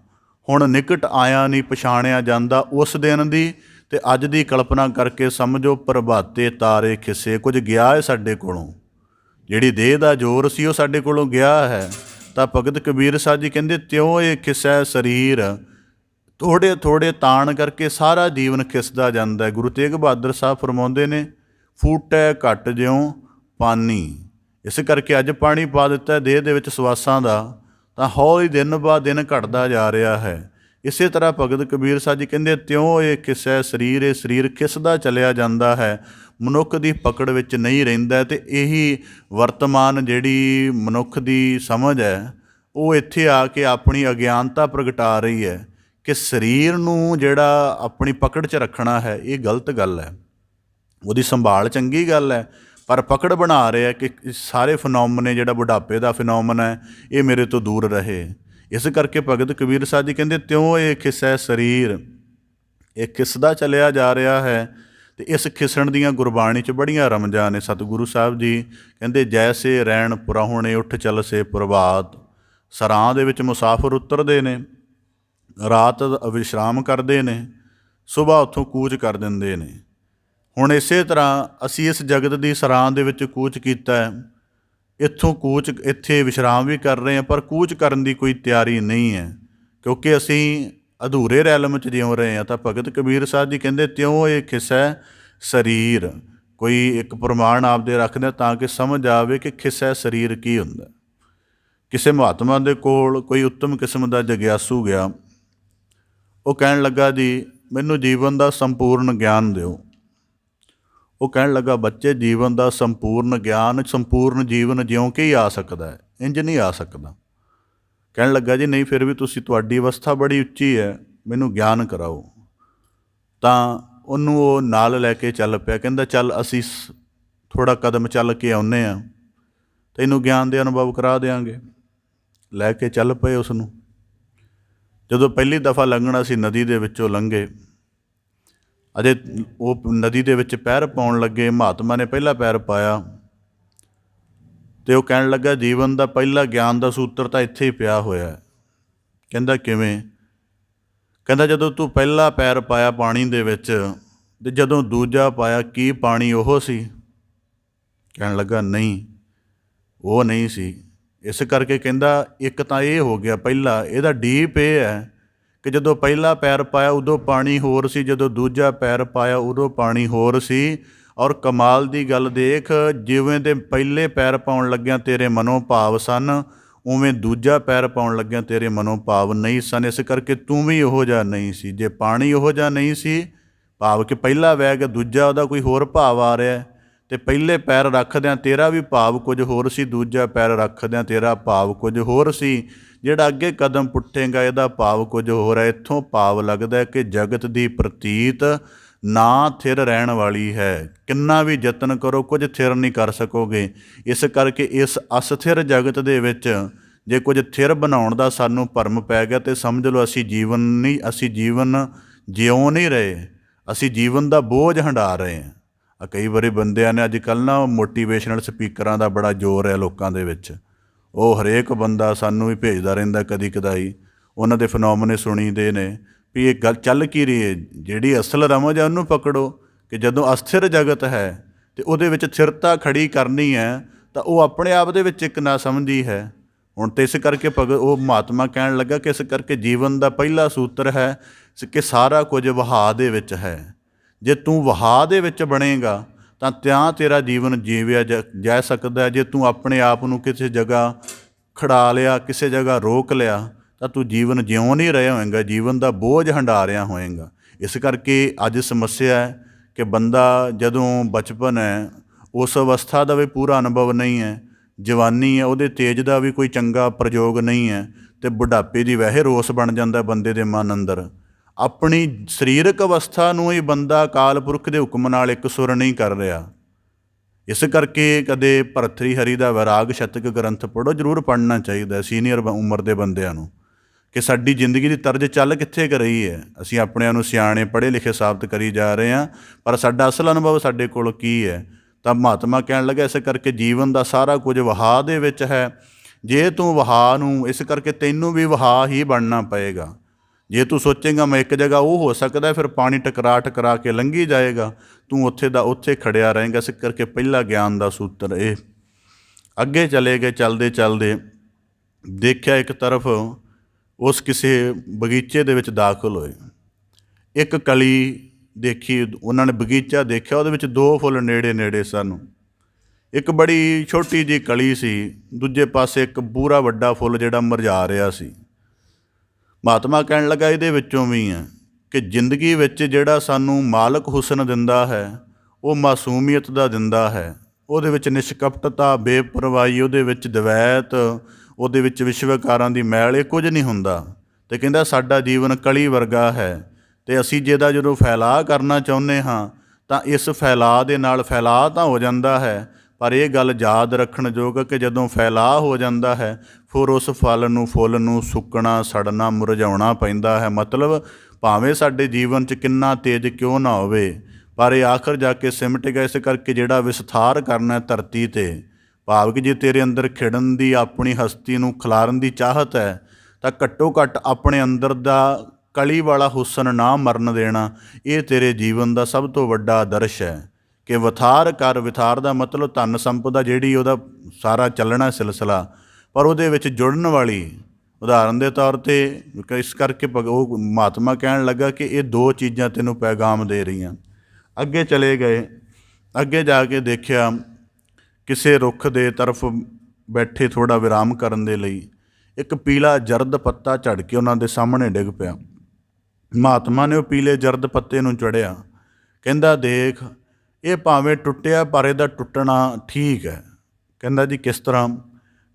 ਹੁਣ ਨਿਕਟ ਆਇਆ ਨਹੀਂ ਪਛਾਣਿਆ ਜਾਂਦਾ ਉਸ ਦਿਨ ਦੀ, ਅਤੇ ਅੱਜ ਦੀ ਕਲਪਨਾ ਕਰਕੇ ਸਮਝੋ ਪ੍ਰਭਾਤੇ ਤਾਰੇ ਖਿਸੇ। ਕੁਝ ਗਿਆ ਹੈ ਸਾਡੇ ਕੋਲੋਂ, ਜਿਹੜੀ ਦੇਹ ਦਾ ਜ਼ੋਰ ਸੀ ਉਹ ਸਾਡੇ ਕੋਲੋਂ ਗਿਆ ਹੈ। ਤਾਂ ਭਗਤ ਕਬੀਰ ਸਾਹਿਬ ਜੀ ਕਹਿੰਦੇ ਤਿਉਂ ਇਹ ਖਿਸੈ ਸਰੀਰ, ਥੋੜ੍ਹੇ ਥੋੜ੍ਹੇ ਤਾਣ ਕਰਕੇ ਸਾਰਾ ਜੀਵਨ ਖਿਸਦਾ ਜਾਂਦਾ ਹੈ। ਗੁਰੂ ਤੇਗ ਬਹਾਦਰ ਸਾਹਿਬ ਫਰਮਾਉਂਦੇ ਨੇ, ਫੂਟੈ ਘੱਟ ਜਿਉਂ ਪਾਣੀ। ਇਸ ਕਰਕੇ ਅੱਜ ਪਾਣੀ ਪਾ ਦਿੱਤਾ ਦੇਹ ਦੇ ਵਿੱਚ ਸਵਾਸਾਂ ਦਾ, ਤਾਂ ਹੌਲੀ ਦਿਨ ਬਾਅਦ ਦਿਨ ਘਟਦਾ ਜਾ ਰਿਹਾ ਹੈ। ਇਸੇ ਤਰ੍ਹਾਂ ਭਗਤ ਕਬੀਰ ਸਾਹਿਬ ਜੀ ਕਹਿੰਦੇ ਤਿਉਂ ਇਹ ਖਿਸੈ ਸਰੀਰ, ਇਹ ਸਰੀਰ ਖਿਸਦਾ ਚਲਿਆ ਜਾਂਦਾ ਹੈ, ਮਨੁੱਖ ਦੀ ਪਕੜ ਵਿੱਚ ਨਹੀਂ ਰਹਿੰਦਾ। ਅਤੇ ਇਹੀ ਵਰਤਮਾਨ ਜਿਹੜੀ ਮਨੁੱਖ ਦੀ ਸਮਝ ਹੈ ਉਹ ਇੱਥੇ ਆ ਕੇ ਆਪਣੀ ਅਗਿਆਨਤਾ ਪ੍ਰਗਟਾ ਰਹੀ ਹੈ ਕਿ ਸਰੀਰ ਨੂੰ ਜਿਹੜਾ ਆਪਣੀ ਪਕੜ 'ਚ ਰੱਖਣਾ ਹੈ ਇਹ ਗਲਤ ਗੱਲ ਹੈ। ਉਹਦੀ ਸੰਭਾਲ ਚੰਗੀ ਗੱਲ ਹੈ, ਪਰ ਪਕੜ ਬਣਾ ਰਿਹਾ ਕਿ ਸਾਰੇ ਫਿਨੋਮਨੇ, ਜਿਹੜਾ ਬੁਢਾਪੇ ਦਾ ਫਿਨੋਮਨ ਹੈ, ਇਹ ਮੇਰੇ ਤੋਂ ਦੂਰ ਰਹੇ। ਇਸ ਕਰਕੇ ਭਗਤ ਕਬੀਰ ਸਾਹਿਬ ਜੀ ਕਹਿੰਦੇ ਤਿਉਂ ਇਹ ਖਿਸੈ ਸਰੀਰ, ਇਹ ਖਿਸਦਾ ਚਲਿਆ ਜਾ ਰਿਹਾ ਹੈ। ਅਤੇ ਇਸ ਖਿਸਣ ਦੀਆਂ ਗੁਰਬਾਣੀ 'ਚ ਬੜੀਆਂ ਰਮਜ਼ਾਂ ਨੇ। ਸਤਿਗੁਰੂ ਸਾਹਿਬ ਜੀ ਕਹਿੰਦੇ ਜੈਸੇ ਰੈਣ ਪੁਰਾਹੁਣੇ ਉੱਠ ਚਲਸੇ ਪ੍ਰਭਾਤ। ਸਰਾਂ ਦੇ ਵਿੱਚ ਮੁਸਾਫਰ ਉਤਰਦੇ ਨੇ, ਰਾਤ ਵਿਸ਼ਰਾਮ ਕਰਦੇ ਨੇ, ਸੁਬਾਹ ਉੱਥੋਂ ਕੂਚ ਕਰ ਦਿੰਦੇ ਨੇ। ਹੁਣ ਇਸੇ ਤਰ੍ਹਾਂ ਅਸੀਂ ਇਸ ਜਗਤ ਦੀ ਸਰਾਂ ਦੇ ਵਿੱਚ ਕੂਚ ਕੀਤਾ ਹੈ, ਇੱਥੇ ਵਿਸ਼ਰਾਮ ਵੀ ਕਰ ਰਹੇ ਹਾਂ, ਪਰ ਕੂਚ ਕਰਨ ਦੀ ਕੋਈ ਤਿਆਰੀ ਨਹੀਂ ਹੈ ਕਿਉਂਕਿ ਅਸੀਂ ਅਧੂਰੇ ਰੈਲਮ 'ਚ ਜਿਉਂ ਰਹੇ ਹਾਂ। ਤਾਂ ਭਗਤ ਕਬੀਰ ਸਾਹਿਬ ਜੀ ਕਹਿੰਦੇ ਤਿਉਂ ਇਹ ਖਿਸੈ ਸਰੀਰ ਕੋਈ ਇੱਕ ਪ੍ਰਮਾਣ ਆਪਦੇ ਰੱਖਦੇ ਹਾਂ ਤਾਂ ਕਿ ਸਮਝ ਆਵੇ ਕਿ ਖਿਸੈ ਸਰੀਰ ਕੀ ਹੁੰਦਾ। ਕਿਸੇ ਮਹਾਤਮਾ ਦੇ ਕੋਲ ਕੋਈ ਉੱਤਮ ਕਿਸਮ ਦਾ ਜਗਿਆਸੂ ਗਿਆ। ਉਹ ਕਹਿਣ ਲੱਗਾ, ਜੀ ਮੈਨੂੰ ਜੀਵਨ ਦਾ ਸੰਪੂਰਨ ਗਿਆਨ ਦਿਓ। ਉਹ ਕਹਿਣ ਲੱਗਾ, ਬੱਚੇ ਜੀਵਨ ਦਾ ਸੰਪੂਰਨ ਗਿਆਨ, ਸੰਪੂਰਨ ਜੀਵਨ ਜਿਉਂ ਕਿ ਹੀ ਆ ਸਕਦਾ ਹੈ, ਇੰਝ ਨਹੀਂ ਆ ਸਕਦਾ। ਕਹਿਣ ਲੱਗਾ, ਜੀ ਨਹੀਂ ਫਿਰ ਵੀ ਤੁਹਾਡੀ ਅਵਸਥਾ ਬੜੀ ਉੱਚੀ ਹੈ, ਮੈਨੂੰ ਗਿਆਨ ਕਰਾਓ। ਤਾਂ ਉਹਨੂੰ ਉਹ ਨਾਲ ਲੈ ਕੇ ਚੱਲ ਪਿਆ। ਕਹਿੰਦਾ ਚੱਲ ਅਸੀਂ ਥੋੜ੍ਹਾ ਕਦਮ ਚੱਲ ਕੇ ਆਉਂਦੇ ਹਾਂ, ਤੈਨੂੰ ਗਿਆਨ ਦੇ ਅਨੁਭਵ ਕਰਾ ਦਿਆਂਗੇ। ਲੈ ਕੇ ਚੱਲ ਪਏ ਉਸ ਨੂੰ। ਜਦੋਂ ਪਹਿਲੀ ਦਫਾ ਲੰਘਣਾ ਸੀ, ਨਦੀ ਦੇ ਵਿੱਚੋਂ ਲੰਘੇ। ਅਜੇ ਉਹ ਨਦੀ ਦੇ ਵਿੱਚ ਪੈਰ ਪਾਉਣ ਲੱਗੇ, ਮਹਾਤਮਾ ਨੇ ਪਹਿਲਾ ਪੈਰ ਪਾਇਆ ਅਤੇ ਉਹ ਕਹਿਣ ਲੱਗਾ, ਜੀਵਨ ਦਾ ਪਹਿਲਾ ਗਿਆਨ ਦਾ ਸੂਤਰ ਤਾਂ ਇੱਥੇ ਹੀ ਪਿਆ ਹੋਇਆ। ਕਹਿੰਦਾ ਕਿਵੇਂ? ਕਹਿੰਦਾ ਜਦੋਂ ਤੂੰ ਪਹਿਲਾ ਪੈਰ ਪਾਇਆ ਪਾਣੀ ਦੇ ਵਿੱਚ ਅਤੇ ਜਦੋਂ ਦੂਜਾ ਪਾਇਆ, ਕੀ ਪਾਣੀ ਉਹ ਸੀ? ਕਹਿਣ ਲੱਗਾ ਨਹੀਂ, ਉਹ ਨਹੀਂ ਸੀ। ਇਸ ਕਰਕੇ ਕਹਿੰਦਾ ਇੱਕ ਤਾਂ ਇਹ ਹੋ ਗਿਆ ਪਹਿਲਾ। ਇਹਦਾ ਡੀਪ ਇਹ ਹੈ ਕਿ ਜਦੋਂ ਪਹਿਲਾ ਪੈਰ ਪਾਇਆ ਉਦੋਂ ਪਾਣੀ ਹੋਰ ਸੀ, ਜਦੋਂ ਦੂਜਾ ਪੈਰ ਪਾਇਆ ਉਦੋਂ ਪਾਣੀ ਹੋਰ ਸੀ। ਔਰ ਕਮਾਲ ਦੀ ਗੱਲ ਦੇਖ, ਜਿਵੇਂ ਦੇ ਪਹਿਲੇ ਪੈਰ ਪਾਉਣ ਲੱਗਿਆਂ ਤੇਰੇ ਮਨੋਂ ਭਾਵ ਸਨ, ਉਵੇਂ ਦੂਜਾ ਪੈਰ ਪਾਉਣ ਲੱਗਿਆਂ ਤੇਰੇ ਮਨੋਂ ਭਾਵ ਨਹੀਂ ਸਨ। ਇਸ ਕਰਕੇ ਤੂੰ ਵੀ ਉਹੋ ਜਿਹਾ ਨਹੀਂ ਸੀ। ਜੇ ਪਾਣੀ ਉਹੋ ਜਿਹਾ ਨਹੀਂ ਸੀ, ਭਾਵ ਕਿ ਪਹਿਲਾ ਵਹਿ ਗਿਆ, ਦੂਜਾ ਉਹਦਾ ਕੋਈ ਹੋਰ ਭਾਵ ਆ ਰਿਹਾ, ਅਤੇ ਪਹਿਲੇ ਪੈਰ ਰੱਖਦਿਆਂ ਤੇਰਾ ਵੀ ਭਾਵ ਕੁਝ ਹੋਰ ਸੀ, ਦੂਜਾ ਪੈਰ ਰੱਖਦਿਆਂ ਤੇਰਾ ਭਾਵ ਕੁਝ ਹੋਰ ਸੀ। ਜਿਹੜਾ ਅੱਗੇ ਕਦਮ ਪੁੱਟੇਗਾ ਇਹਦਾ ਭਾਵ ਕੁਝ ਹੋਰ ਹੈ। ਇੱਥੋਂ ਭਾਵ ਲੱਗਦਾ ਕਿ ਜਗਤ ਦੀ ਪ੍ਰਤੀਤ ਨਾ ਥਿਰ ਰਹਿਣ ਵਾਲੀ ਹੈ। ਕਿੰਨਾ ਵੀ ਯਤਨ ਕਰੋ, ਕੁਝ ਥਿਰ ਨਹੀਂ ਕਰ ਸਕੋਗੇ। ਇਸ ਕਰਕੇ ਇਸ ਅਸਥਿਰ ਜਗਤ ਦੇ ਵਿੱਚ ਜੇ ਕੁਝ ਥਿਰ ਬਣਾਉਣ ਦਾ ਸਾਨੂੰ ਭਰਮ ਪੈ ਗਿਆ ਤਾਂ ਸਮਝ ਲਓ ਅਸੀਂ ਜੀਵਨ ਜਿਉਂ ਨਹੀਂ ਰਹੇ, ਅਸੀਂ ਜੀਵਨ ਦਾ ਬੋਝ ਹੰਢਾ ਰਹੇ ਹਾਂ। ਕਈ ਵਾਰੀ ਬੰਦਿਆਂ ਨੇ ਅੱਜ ਕੱਲ੍ਹ ਨਾ ਮੋਟੀਵੇਸ਼ਨਲ ਸਪੀਕਰਾਂ ਦਾ ਬੜਾ ਜ਼ੋਰ ਹੈ ਲੋਕਾਂ ਦੇ ਵਿੱਚ। ਉਹ ਹਰੇਕ ਬੰਦਾ ਸਾਨੂੰ ਵੀ ਭੇਜਦਾ ਰਹਿੰਦਾ ਕਦੀ ਕਦਾਈ। ਉਹਨਾਂ ਦੇ ਫਨੋਮਨੇ ਸੁਣੀਦੇ ਨੇ ਵੀ ਇਹ ਗੱਲ ਚੱਲ ਕੀ ਰਹੀ ਹੈ। ਜਿਹੜੀ ਅਸਲ ਰਮਜ ਹੈ ਉਹਨੂੰ ਪਕੜੋ ਕਿ ਜਦੋਂ ਅਸਥਿਰ ਜਗਤ ਹੈ ਅਤੇ ਉਹਦੇ ਵਿੱਚ ਸਥਿਰਤਾ ਖੜੀ ਕਰਨੀ ਹੈ ਤਾਂ ਉਹ ਆਪਣੇ ਆਪ ਦੇ ਵਿੱਚ ਇੱਕ ਨਾ ਸਮਝੀ ਹੈ। ਹੁਣ ਤਾਂ ਇਸ ਕਰਕੇ ਉਹ ਮਹਾਤਮਾ ਕਹਿਣ ਲੱਗਾ ਕਿ ਇਸ ਕਰਕੇ ਜੀਵਨ ਦਾ ਪਹਿਲਾ ਸੂਤਰ ਹੈ ਕਿ ਸਾਰਾ ਕੁਝ ਵਹਾਅ ਦੇ ਵਿੱਚ ਹੈ। ਜੇ ਤੂੰ ਵਹਾਅ ਦੇ ਵਿੱਚ ਬਣੇਗਾ ਤਾਂ ਤੇਰਾ ਜੀਵਨ ਜੀਵਿਆ ਜਾ ਸਕਦਾ। ਜੇ ਤੂੰ ਆਪਣੇ ਆਪ ਨੂੰ ਕਿਸੇ ਜਗ੍ਹਾ ਖੜਾ ਲਿਆ, ਕਿਸੇ ਜਗ੍ਹਾ ਰੋਕ ਲਿਆ, ਤਾਂ ਤੂੰ ਜੀਵਨ ਜਿਉਂ ਨਹੀਂ ਰਿਹਾ ਹੋਏਗਾ, ਜੀਵਨ ਦਾ ਬੋਝ ਹੰਢਾ ਰਿਹਾ ਹੋਏਗਾ। ਇਸ ਕਰਕੇ ਅੱਜ ਸਮੱਸਿਆ ਹੈ ਕਿ ਬੰਦਾ ਜਦੋਂ ਬਚਪਨ ਹੈ ਉਸ ਅਵਸਥਾ ਦਾ ਵੀ ਪੂਰਾ ਅਨੁਭਵ ਨਹੀਂ ਹੈ, ਜਵਾਨੀ ਹੈ ਉਹਦੇ ਤੇਜ ਦਾ ਵੀ ਕੋਈ ਚੰਗਾ ਪ੍ਰਯੋਗ ਨਹੀਂ ਹੈ, ਅਤੇ ਬੁਢਾਪੇ ਦੀ ਵੈਸੇ ਰੋਸ ਬਣ ਜਾਂਦਾ ਬੰਦੇ ਦੇ ਮਨ ਅੰਦਰ। ਆਪਣੀ ਸਰੀਰਕ ਅਵਸਥਾ ਨੂੰ ਹੀ ਬੰਦਾ ਅਕਾਲ ਪੁਰਖ ਦੇ ਹੁਕਮ ਨਾਲ ਇੱਕ ਸੁਰ ਨਹੀਂ ਕਰ ਰਿਹਾ। ਇਸ ਕਰਕੇ ਕਦੇ ਭਰਤਰੀ ਹਰੀ ਦਾ ਵੈਰਾਗ ਸ਼ਤਕ ਗ੍ਰੰਥ ਪੜ੍ਹੋ, ਜ਼ਰੂਰ ਪੜ੍ਹਨਾ ਚਾਹੀਦਾ ਸੀਨੀਅਰ ਉਮਰ ਦੇ ਬੰਦਿਆਂ ਨੂੰ, ਕਿ ਸਾਡੀ ਜ਼ਿੰਦਗੀ ਦੀ ਤਰਜ਼ ਚੱਲ ਕਿੱਥੇ ਕਰ ਰਹੀ ਹੈ। ਅਸੀਂ ਆਪਣਿਆਂ ਨੂੰ ਸਿਆਣੇ ਪੜ੍ਹੇ ਲਿਖੇ ਸਾਬਤ ਕਰੀ ਜਾ ਰਹੇ ਹਾਂ, ਪਰ ਸਾਡਾ ਅਸਲ ਅਨੁਭਵ ਸਾਡੇ ਕੋਲ ਕੀ ਹੈ। ਤਾਂ ਮਹਾਤਮਾ ਕਹਿਣ ਲੱਗਾ ਇਸ ਕਰਕੇ ਜੀਵਨ ਦਾ ਸਾਰਾ ਕੁਝ ਵਹਾਅ ਦੇ ਵਿੱਚ ਹੈ। ਜੇ ਤੂੰ ਵਹਾਅ ਨੂੰ, ਇਸ ਕਰਕੇ ਤੈਨੂੰ ਵੀ ਵਹਾਅ ਹੀ ਬਣਨਾ ਪਏਗਾ। ਜੇ ਤੂੰ ਸੋਚੇਂਗਾ ਮੈਂ ਇੱਕ ਜਗ੍ਹਾ ਉਹ ਹੋ ਸਕਦਾ, ਫਿਰ ਪਾਣੀ ਟਕਰਾ ਕੇ ਲੰਘੀ ਜਾਏਗਾ, ਤੂੰ ਉੱਥੇ ਦਾ ਉੱਥੇ ਖੜਿਆ ਰਹੇਂਗਾ। ਇਸ ਕਰਕੇ ਪਹਿਲਾ ਗਿਆਨ ਦਾ ਸੂਤਰ ਇਹ। ਅੱਗੇ ਚਲੇ ਗਏ, ਚੱਲਦੇ ਦੇਖਿਆ ਇੱਕ ਤਰਫ ਉਸ ਕਿਸੇ ਬਗੀਚੇ ਦੇ ਵਿੱਚ ਦਾਖਲ ਹੋਏ। ਇੱਕ ਕਲੀ ਦੇਖੀ, ਉਹਨਾਂ ਨੇ ਬਗੀਚਾ ਦੇਖਿਆ, ਉਹਦੇ ਵਿੱਚ 2 ਫੁੱਲ ਨੇੜੇ ਸਨ। ਇੱਕ ਬੜੀ ਛੋਟੀ ਜਿਹੀ ਕਲੀ ਸੀ, ਦੂਜੇ ਪਾਸੇ ਇੱਕ ਪੂਰਾ ਵੱਡਾ ਫੁੱਲ ਜਿਹੜਾ ਮੁਰਝਾ ਰਿਹਾ ਸੀ। ਮਹਾਤਮਾ ਕਹਿਣ ਲੱਗਾ ਇਹਦੇ ਵਿੱਚੋਂ ਵੀ ਹੈ ਕਿ ਜ਼ਿੰਦਗੀ ਵਿੱਚ ਜਿਹੜਾ ਸਾਨੂੰ ਮਾਲਕ ਹੁਸਨ ਦਿੰਦਾ ਹੈ ਉਹ ਮਾਸੂਮੀਅਤ ਦਾ ਦਿੰਦਾ ਹੈ। ਉਹਦੇ ਵਿੱਚ ਨਿਸ਼ਕਪਟਤਾ, ਬੇਪਰਵਾਹੀ, ਉਹਦੇ ਵਿੱਚ ਦਵੈਤ, ਉਹਦੇ ਵਿੱਚ ਵਿਸ਼ਵਕਾਰਾਂ ਦੀ ਮੈਲ, ਇਹ ਕੁਝ ਨਹੀਂ ਹੁੰਦਾ। ਅਤੇ ਕਹਿੰਦਾ ਸਾਡਾ ਜੀਵਨ ਕਲੀ ਵਰਗਾ ਹੈ, ਅਤੇ ਅਸੀਂ ਜਦੋਂ ਫੈਲਾਅ ਕਰਨਾ ਚਾਹੁੰਦੇ ਹਾਂ ਤਾਂ ਇਸ ਫੈਲਾਅ ਦੇ ਨਾਲ ਫੈਲਾਅ ਤਾਂ ਹੋ ਜਾਂਦਾ ਹੈ, ਪਰ ਇਹ ਗੱਲ ਯਾਦ ਰੱਖਣ ਯੋਗ ਕਿ ਜਦੋਂ ਫੈਲਾਅ ਹੋ ਜਾਂਦਾ ਹੈ ਫਿਰ ਉਸ ਫੁੱਲ ਨੂੰ ਸੁੱਕਣਾ, ਸੜਨਾ, ਮੁਰਝਾਉਣਾ ਪੈਂਦਾ ਹੈ। ਮਤਲਬ ਭਾਵੇਂ ਸਾਡੇ ਜੀਵਨ 'ਚ ਕਿੰਨਾ ਤੇਜ਼ ਕਿਉਂ ਨਾ ਹੋਵੇ, ਪਰ ਇਹ ਆਖਰ ਜਾ ਕੇ ਸਿਮਟੇਗਾ। ਇਸ ਕਰਕੇ ਜਿਹੜਾ ਵਿਸਥਾਰ ਕਰਨਾ ਧਰਤੀ 'ਤੇ, ਭਾਵ ਕਿ ਜੇ ਤੇਰੇ ਅੰਦਰ ਖਿੜਨ ਦੀ, ਆਪਣੀ ਹਸਤੀ ਨੂੰ ਖਿਲਾਰਨ ਦੀ ਚਾਹਤ ਹੈ ਤਾਂ ਘੱਟੋ ਘੱਟ ਆਪਣੇ ਅੰਦਰ ਦਾ ਕਲੀ ਵਾਲਾ ਹੁਸਨ ਨਾ ਮਰਨ ਦੇਣਾ। ਇਹ ਤੇਰੇ ਜੀਵਨ ਦਾ ਸਭ ਤੋਂ ਵੱਡਾ ਆਦਰਸ਼ ਹੈ ਕਿ ਵਿਥਾਰ ਕਰ। ਵਿਥਾਰ ਦਾ ਮਤਲਬ ਧਨ ਸੰਪਦਾ, ਜਿਹੜੀ ਉਹਦਾ ਸਾਰਾ ਚੱਲਣਾ ਸਿਲਸਿਲਾ, ਪਰ ਉਹਦੇ ਵਿੱਚ ਜੁੜਨ ਵਾਲੀ। ਉਦਾਹਰਨ ਦੇ ਤੌਰ 'ਤੇ ਇਸ ਕਰਕੇ ਉਹ ਮਹਾਤਮਾ ਕਹਿਣ ਲੱਗਾ ਕਿ ਇਹ 2 ਚੀਜ਼ਾਂ ਤੈਨੂੰ ਪੈਗਾਮ ਦੇ ਰਹੀਆਂ। ਅੱਗੇ ਚਲੇ ਗਏ। ਅੱਗੇ ਜਾ ਕੇ ਦੇਖਿਆ ਕਿਸੇ ਰੁੱਖ ਦੇ ਤਰਫ ਬੈਠੇ ਥੋੜ੍ਹਾ ਵਿਰਾਮ ਕਰਨ ਦੇ ਲਈ ਇੱਕ ਪੀਲਾ ਜਰਦ ਪੱਤਾ ਝੜ ਕੇ ਉਹਨਾਂ ਦੇ ਸਾਹਮਣੇ ਡਿੱਗ ਪਿਆ। ਮਹਾਤਮਾ ਨੇ ਉਹ ਪੀਲੇ ਜਰਦ ਪੱਤੇ ਨੂੰ ਚੜ੍ਹਿਆ। ਕਹਿੰਦਾ ਦੇਖ, ਇਹ ਭਾਵੇਂ ਟੁੱਟਿਆ ਪਰ ਇਹਦਾ ਟੁੱਟਣਾ ਠੀਕ ਹੈ। ਕਹਿੰਦਾ ਜੀ ਕਿਸ ਤਰ੍ਹਾਂ?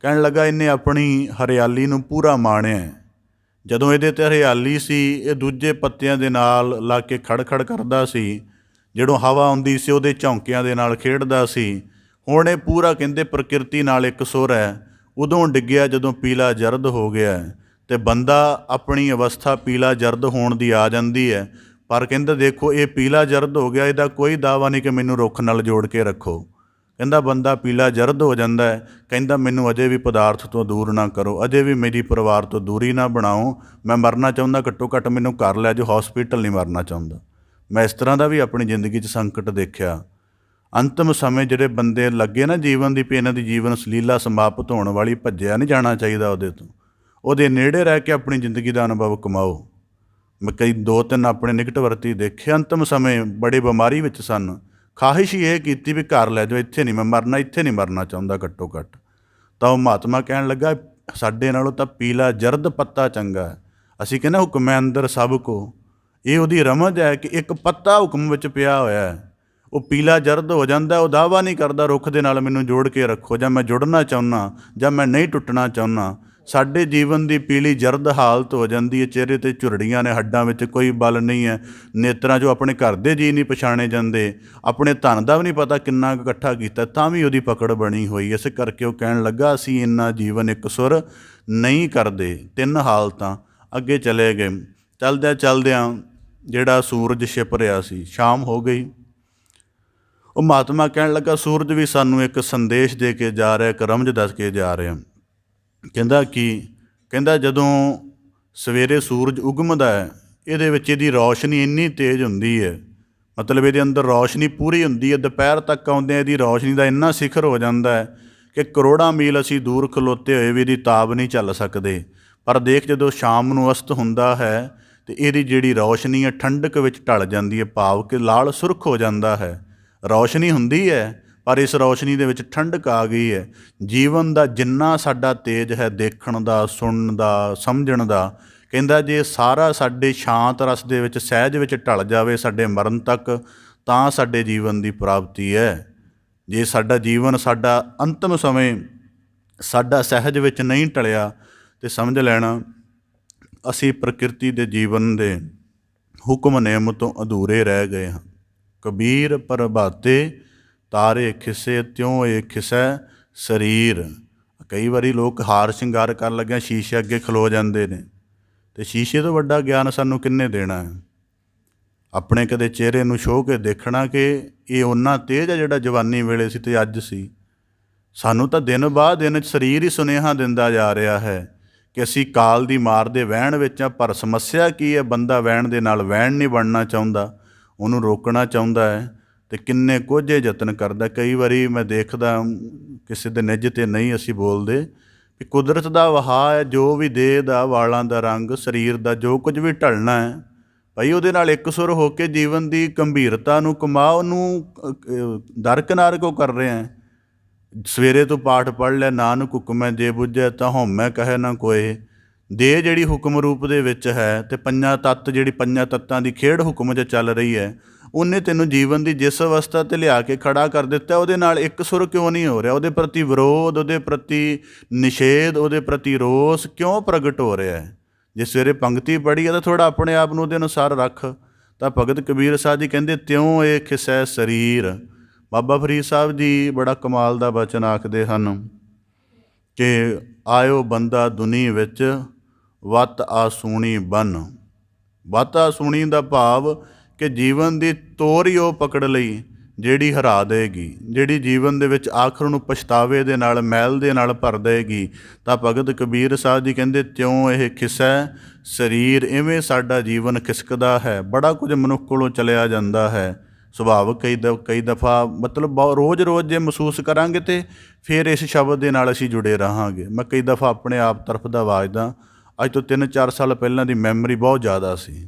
ਕਹਿਣ ਲੱਗਾ ਇਹਨੇ ਆਪਣੀ ਹਰਿਆਲੀ ਨੂੰ ਪੂਰਾ ਮਾਣਿਆ। ਜਦੋਂ ਇਹਦੇ 'ਤੇ ਹਰਿਆਲੀ ਸੀ ਇਹ ਦੂਜੇ ਪੱਤਿਆਂ ਦੇ ਨਾਲ ਲਾ ਕੇ ਖੜਖੜ ਕਰਦਾ ਸੀ, ਜਦੋਂ ਹਵਾ ਆਉਂਦੀ ਸੀ ਉਹਦੇ ਝੌਂਕਿਆਂ ਦੇ ਨਾਲ ਖੇਡਦਾ ਸੀ। ਹੁਣ ਇਹ ਪੂਰਾ ਕਹਿੰਦੇ ਪ੍ਰਕਿਰਤੀ ਨਾਲ ਇੱਕ ਸੁਰ ਹੈ। ਉਦੋਂ ਡਿੱਗਿਆ ਜਦੋਂ ਪੀਲਾ ਜਰਦ ਹੋ ਗਿਆ। ਅਤੇ ਬੰਦਾ ਆਪਣੀ ਅਵਸਥਾ ਪੀਲਾ ਜਰਦ ਹੋਣ ਦੀ ਆ ਜਾਂਦੀ ਹੈ, ਪਰ ਕਹਿੰਦਾ ਦੇਖੋ ਇਹ ਪੀਲਾ ਜਰਦ ਹੋ ਗਿਆ, ਇਹਦਾ ਕੋਈ ਦਾਅਵਾ ਨਹੀਂ ਕਿ ਮੈਨੂੰ ਰੁੱਖ ਨਾਲ ਜੋੜ ਕੇ ਰੱਖੋ। ਕਹਿੰਦਾ ਬੰਦਾ ਪੀਲਾ ਜਰਦ ਹੋ ਜਾਂਦਾ ਹੈ, ਕਹਿੰਦਾ ਮੈਨੂੰ ਅਜੇ ਵੀ ਪਦਾਰਥ ਤੋਂ ਦੂਰ ਨਾ ਕਰੋ, ਅਜੇ ਵੀ ਮੇਰੀ ਪਰਿਵਾਰ ਤੋਂ ਦੂਰੀ ਨਾ ਬਣਾਓ। ਮੈਂ ਮਰਨਾ ਚਾਹੁੰਦਾ, ਘੱਟੋ ਘੱਟ ਮੈਨੂੰ ਘਰ ਲੈ ਜਾਓ, ਹੌਸਪੀਟਲ ਨਹੀਂ ਮਰਨਾ ਚਾਹੁੰਦਾ। ਮੈਂ ਇਸ ਤਰ੍ਹਾਂ ਦਾ ਵੀ ਆਪਣੀ ਜ਼ਿੰਦਗੀ 'ਚ ਸੰਕਟ ਦੇਖਿਆ। ਅੰਤਿਮ ਸਮੇਂ ਜਿਹੜੇ ਬੰਦੇ ਲੱਗੇ ਨਾ ਜੀਵਨ ਦੀ ਵੀ ਇਹਨਾਂ ਦੀ ਜੀਵਨ ਸਲੀਲਾ ਸਮਾਪਤ ਹੋਣ ਵਾਲੀ, ਭੱਜਿਆ ਨਹੀਂ ਜਾਣਾ ਚਾਹੀਦਾ ਉਹਦੇ ਤੋਂ। ਉਹਦੇ ਨੇੜੇ ਰਹਿ ਕੇ ਆਪਣੀ ਜ਼ਿੰਦਗੀ ਦਾ ਅਨੁਭਵ ਕਮਾਓ। ਮੈਂ ਕਈ 2-3 ਆਪਣੇ ਨਿਕਟ ਵਰਤੀ ਦੇਖੇ, ਅੰਤਿਮ ਸਮੇਂ ਬੜੇ ਬਿਮਾਰੀ ਵਿੱਚ ਸਨ, ਖਾਹਿਸ਼ ਹੀ ਇਹ ਕੀਤੀ ਵੀ ਘਰ ਲੈ ਜਾਓ, ਇੱਥੇ ਨਹੀਂ ਮੈਂ ਮਰਨਾ, ਇੱਥੇ ਨਹੀਂ ਮਰਨਾ ਚਾਹੁੰਦਾ ਘੱਟੋ ਘੱਟ। ਤਾਂ ਉਹ ਮਹਾਤਮਾ ਕਹਿਣ ਲੱਗਾ ਸਾਡੇ ਨਾਲੋਂ ਤਾਂ ਪੀਲਾ ਜਰਦ ਪੱਤਾ ਚੰਗਾ ਹੈ। ਅਸੀਂ ਕਹਿੰਦੇ ਹੁਕਮ ਹੈ ਅੰਦਰ ਸਭ ਕੋ, ਇਹ ਉਹਦੀ ਰਮਜ਼ ਹੈ ਕਿ ਇੱਕ ਪੱਤਾ ਹੁਕਮ ਵਿੱਚ ਪਿਆ ਹੋਇਆ ਹੈ, ਉਹ ਪੀਲਾ ਜਰਦ ਹੋ ਜਾਂਦਾ। ਉਹ ਦਾਅਵਾ ਨਹੀਂ ਕਰਦਾ ਰੁੱਖ ਦੇ ਨਾਲ ਮੈਨੂੰ ਜੋੜ ਕੇ ਰੱਖੋ, ਜਾਂ ਮੈਂ ਜੁੜਨਾ ਚਾਹੁੰਦਾ, ਜਾਂ ਮੈਂ ਨਹੀਂ ਟੁੱਟਣਾ ਚਾਹੁੰਦਾ। ਸਾਡੇ ਜੀਵਨ ਦੀ ਪੀਲੀ ਜਰਦ ਹਾਲਤ ਹੋ ਜਾਂਦੀ ਹੈ, ਚਿਹਰੇ 'ਤੇ ਝੁਰੜੀਆਂ ਨੇ, ਹੱਡਾਂ ਵਿੱਚ ਕੋਈ ਬਲ ਨਹੀਂ ਹੈ, ਨੇਤਰਾਂ 'ਚੋਂ ਆਪਣੇ ਘਰ ਦੇ ਜੀਅ ਨਹੀਂ ਪਛਾਣੇ ਜਾਂਦੇ, ਆਪਣੇ ਧਨ ਦਾ ਵੀ ਨਹੀਂ ਪਤਾ ਕਿੰਨਾ ਕੁ ਇਕੱਠਾ ਕੀਤਾ ਤਾਂ ਵੀ ਉਹਦੀ ਪਕੜ ਬਣੀ ਹੋਈ। ਇਸ ਕਰਕੇ ਉਹ ਕਹਿਣ ਲੱਗਾ ਅਸੀਂ ਇੰਨਾ ਜੀਵਨ ਇੱਕ ਸੁਰ ਨਹੀਂ ਕਰਦੇ। 3 ਹਾਲਤਾਂ। ਅੱਗੇ ਚਲੇ ਗਏ। ਚਲਦਿਆਂ ਚਲਦਿਆਂ ਜਿਹੜਾ ਸੂਰਜ ਛਿਪ ਰਿਹਾ ਸੀ, ਸ਼ਾਮ ਹੋ ਗਈ। ਉਹ ਮਹਾਤਮਾ ਕਹਿਣ ਲੱਗਾ ਸੂਰਜ ਵੀ ਸਾਨੂੰ ਇੱਕ ਸੰਦੇਸ਼ ਦੇ ਕੇ ਜਾ ਰਿਹਾ, ਇੱਕ ਰਮਜ਼ ਦੱਸ ਕੇ ਜਾ ਰਿਹਾ। ਕਹਿੰਦਾ ਕੀ? ਕਹਿੰਦਾ ਜਦੋਂ ਸਵੇਰੇ ਸੂਰਜ ਉਗਮਦਾ ਹੈ ਇਹਦੇ ਵਿੱਚ ਇਹਦੀ ਰੌਸ਼ਨੀ ਇੰਨੀ ਤੇਜ਼ ਹੁੰਦੀ ਹੈ, ਮਤਲਬ ਇਹਦੇ ਅੰਦਰ ਰੌਸ਼ਨੀ ਪੂਰੀ ਹੁੰਦੀ ਹੈ। ਦੁਪਹਿਰ ਤੱਕ ਆਉਂਦਿਆਂ ਇਹਦੀ ਰੌਸ਼ਨੀ ਦਾ ਇੰਨਾ ਸਿਖਰ ਹੋ ਜਾਂਦਾ ਹੈ ਕਿ ਕਰੋੜਾਂ ਮੀਲ ਅਸੀਂ ਦੂਰ ਖਲੋਤੇ ਹੋਏ ਵੀ ਇਹਦੀ ਤਾਬ ਨਹੀਂ ਝੱਲ ਸਕਦੇ। ਪਰ ਦੇਖ ਜਦੋਂ ਸ਼ਾਮ ਨੂੰ ਅਸਤ ਹੁੰਦਾ ਹੈ ਅਤੇ ਇਹਦੀ ਜਿਹੜੀ ਰੌਸ਼ਨੀ ਹੈ ਠੰਡਕ ਵਿੱਚ ਢਲ ਜਾਂਦੀ ਹੈ, ਭਾਵ ਕਿ ਲਾਲ ਸੁਰਖ ਹੋ ਜਾਂਦਾ ਹੈ। ਰੌਸ਼ਨੀ ਹੁੰਦੀ ਹੈ ਪਰ ਇਸ ਰੌਸ਼ਨੀ ਦੇ ਵਿੱਚ ਠੰਡਕ ਆ ਗਈ ਹੈ। ਜੀਵਨ ਦਾ ਜਿੰਨਾ ਸਾਡਾ ਤੇਜ ਹੈ ਦੇਖਣ ਦਾ, ਸੁਣਨ ਦਾ, ਸਮਝਣ ਦਾ, ਕਹਿੰਦਾ ਜੇ ਸਾਰਾ ਸਾਡੇ ਸ਼ਾਂਤ ਰਸ ਦੇ ਵਿੱਚ, ਸਹਿਜ ਵਿੱਚ ਢਲ ਜਾਵੇ ਸਾਡੇ ਮਰਨ ਤੱਕ, ਤਾਂ ਸਾਡੇ ਜੀਵਨ ਦੀ ਪ੍ਰਾਪਤੀ ਹੈ। ਜੇ ਸਾਡਾ ਜੀਵਨ, ਸਾਡਾ ਅੰਤਿਮ ਸਮੇਂ ਸਾਡਾ ਸਹਿਜ ਵਿੱਚ ਨਹੀਂ ਢਲਿਆ ਤੇ ਸਮਝ ਲੈਣਾ ਅਸੀਂ ਪ੍ਰਕਿਰਤੀ ਦੇ ਜੀਵਨ ਦੇ ਹੁਕਮ ਨਿਯਮ ਤੋਂ ਅਧੂਰੇ ਰਹਿ ਗਏ ਹਾਂ। ਕਬੀਰ ਪ੍ਰਭਾਤੇ ਤਾਰੇ ਖਿਸੇ ਤਿਉਂ ਏ ਖਿਸੈ ਸਰੀਰ। ਕਈ ਵਾਰੀ ਲੋਕ ਹਾਰ ਸ਼ਿੰਗਾਰ ਕਰਨ ਲੱਗਿਆ ਸ਼ੀਸ਼ੇ ਅੱਗੇ ਖਲੋ ਜਾਂਦੇ ਨੇ, ਅਤੇ ਸ਼ੀਸ਼ੇ ਤੋਂ ਵੱਡਾ ਗਿਆਨ ਸਾਨੂੰ ਕਿਹਨੇ ਦੇਣਾ ਹੈ? ਆਪਣੇ ਕਦੇ ਚਿਹਰੇ ਨੂੰ ਛੋਹ ਕੇ ਦੇਖਣਾ ਕਿ ਇਹ ਓਨਾ ਤੇਜ਼ ਹੈ ਜਿਹੜਾ ਜਵਾਨੀ ਵੇਲੇ ਸੀ ਅਤੇ ਅੱਜ ਸੀ। ਸਾਨੂੰ ਤਾਂ ਦਿਨ ਬਾਅਦ ਦਿਨ ਸਰੀਰ ਹੀ ਸੁਨੇਹਾ ਦਿੰਦਾ ਜਾ ਰਿਹਾ ਹੈ ਕਿ ਅਸੀਂ ਕਾਲ ਦੀ ਮਾਰ ਦੇ ਵਹਿਣ ਵਿੱਚ ਹਾਂ। ਪਰ ਸਮੱਸਿਆ ਕੀ ਹੈ? ਬੰਦਾ ਵਹਿਣ ਦੇ ਨਾਲ ਵਹਿਣ ਨਹੀਂ ਬਣਨਾ ਚਾਹੁੰਦਾ, ਉਹਨੂੰ ਰੋਕਣਾ ਚਾਹੁੰਦਾ ਹੈ ਅਤੇ ਕਿੰਨੇ ਕੋਝੇ ਯਤਨ ਕਰਦਾ। ਕਈ ਵਾਰੀ ਮੈਂ ਦੇਖਦਾ, ਕਿਸੇ ਦੇ ਨਿੱਜ 'ਤੇ ਨਹੀਂ ਅਸੀਂ ਬੋਲਦੇ, ਵੀ ਕੁਦਰਤ ਦਾ ਵਹਾਅ ਹੈ, ਜੋ ਵੀ ਦੇਹ ਦਾ, ਵਾਲਾਂ ਦਾ ਰੰਗ, ਸਰੀਰ ਦਾ ਜੋ ਕੁਝ ਵੀ ਢਲਣਾ ਹੈ ਭਾਈ ਉਹਦੇ ਨਾਲ ਇਕਸੁਰ ਹੋ ਕੇ ਜੀਵਨ ਦੀ ਗੰਭੀਰਤਾ ਨੂੰ ਕਮਾ। ਉਹਨੂੰ ਦਰਕਿਨਾਰ ਕਿਉਂ ਕਰ ਰਹੇ ਹੈ? ਸਵੇਰੇ ਤੋਂ ਪਾਠ ਪੜ੍ਹ ਲਿਆ, ਨਾਨਕ ਹੁਕਮੈ ਜੇ ਬੁੱਝੈ ਤਾਂ ਹਉਮੈ ਕਹੈ ਨਾ ਕੋਇ। ਦੇਹ ਜਿਹੜੀ ਹੁਕਮ ਰੂਪ ਦੇ ਵਿੱਚ ਹੈ ਅਤੇ ਪੰਜਾਂ ਤੱਤ, ਜਿਹੜੀ ਪੰਜਾਂ ਤੱਤਾਂ ਦੀ ਖੇਡ ਹੁਕਮ 'ਚ ਚੱਲ ਰਹੀ ਹੈ, ਉਹਨੇ ਤੈਨੂੰ ਜੀਵਨ ਦੀ ਜਿਸ ਅਵਸਥਾ 'ਤੇ ਲਿਆ ਕੇ ਖੜਾ ਕਰ ਦਿੱਤਾ, ਉਹਦੇ ਨਾਲ ਇੱਕ ਸੁਰ ਕਿਉਂ ਨਹੀਂ ਹੋ ਰਿਹਾ? ਉਹਦੇ ਪ੍ਰਤੀ ਵਿਰੋਧ, ਉਹਦੇ ਪ੍ਰਤੀ ਨਿਸ਼ੇਧ, ਉਹਦੇ ਪ੍ਰਤੀ ਰੋਸ ਕਿਉਂ ਪ੍ਰਗਟ ਹੋ ਰਿਹਾ ਹੈ? ਜੇ ਸਵੇਰੇ ਪੰਗਤੀ ਪੜ੍ਹੀ ਹੈ ਤਾਂ ਥੋੜ੍ਹਾ ਆਪਣੇ ਆਪ ਨੂੰ ਉਹਦੇ ਅਨੁਸਾਰ ਰੱਖ। ਤਾਂ ਭਗਤ ਕਬੀਰ ਸਾਹਿਬ ਜੀ ਕਹਿੰਦੇ ਤਿਉਂ ਏ ਖਿਸੈ ਸਰੀਰ। ਬਾਬਾ ਫਰੀਦ ਸਾਹਿਬ ਜੀ ਬੜਾ ਕਮਾਲ ਦਾ ਬਚਨ ਆਖਦੇ ਹਨ ਕਿ ਆਇਓ ਬੰਦਾ ਦੁਨੀ ਵਿੱਚ ਵੱਤ ਆਸੂਣੀ ਬਨ। ਵੱਤ ਆਸੂਣੀ ਦਾ ਭਾਵ ਕਿ ਜੀਵਨ ਦੀ ਤੋਰ ਹੀ ਉਹ ਪਕੜ ਲਈ ਜਿਹੜੀ ਹਰਾ ਦੇਗੀ, ਜਿਹੜੀ ਜੀਵਨ ਦੇ ਵਿੱਚ ਆਖਰ ਨੂੰ ਪਛਤਾਵੇ ਦੇ ਨਾਲ, ਮੈਲ ਦੇ ਨਾਲ ਭਰ ਦੇਗੀ। ਤਾਂ ਭਗਤ ਕਬੀਰ ਸਾਹਿਬ ਜੀ ਕਹਿੰਦੇ ਤਿਉਂ ਇਹ ਖਿਸੈ ਸਰੀਰ। ਇਵੇਂ ਸਾਡਾ ਜੀਵਨ ਖਿਸਕਦਾ ਹੈ, ਬੜਾ ਕੁਝ ਮਨੁੱਖ ਕੋਲੋਂ ਚਲਿਆ ਜਾਂਦਾ ਹੈ। ਸੁਭਾਵਿਕ ਕਈ ਦਫਾ ਮਤਲਬ ਰੋਜ਼ ਜੇ ਮਹਿਸੂਸ ਕਰਾਂਗੇ ਤਾਂ ਫਿਰ ਇਸ ਸ਼ਬਦ ਦੇ ਨਾਲ ਅਸੀਂ ਜੁੜੇ ਰਹਾਂਗੇ। ਮੈਂ ਕਈ ਦਫਾ ਆਪਣੇ ਆਪ ਤਰਫ ਦਾ ਵਾਜਦਾ, ਅੱਜ ਤੋਂ 3-4 ਸਾਲ ਪਹਿਲਾਂ ਦੀ ਮੈਮਰੀ ਬਹੁਤ ਜ਼ਿਆਦਾ ਸੀ।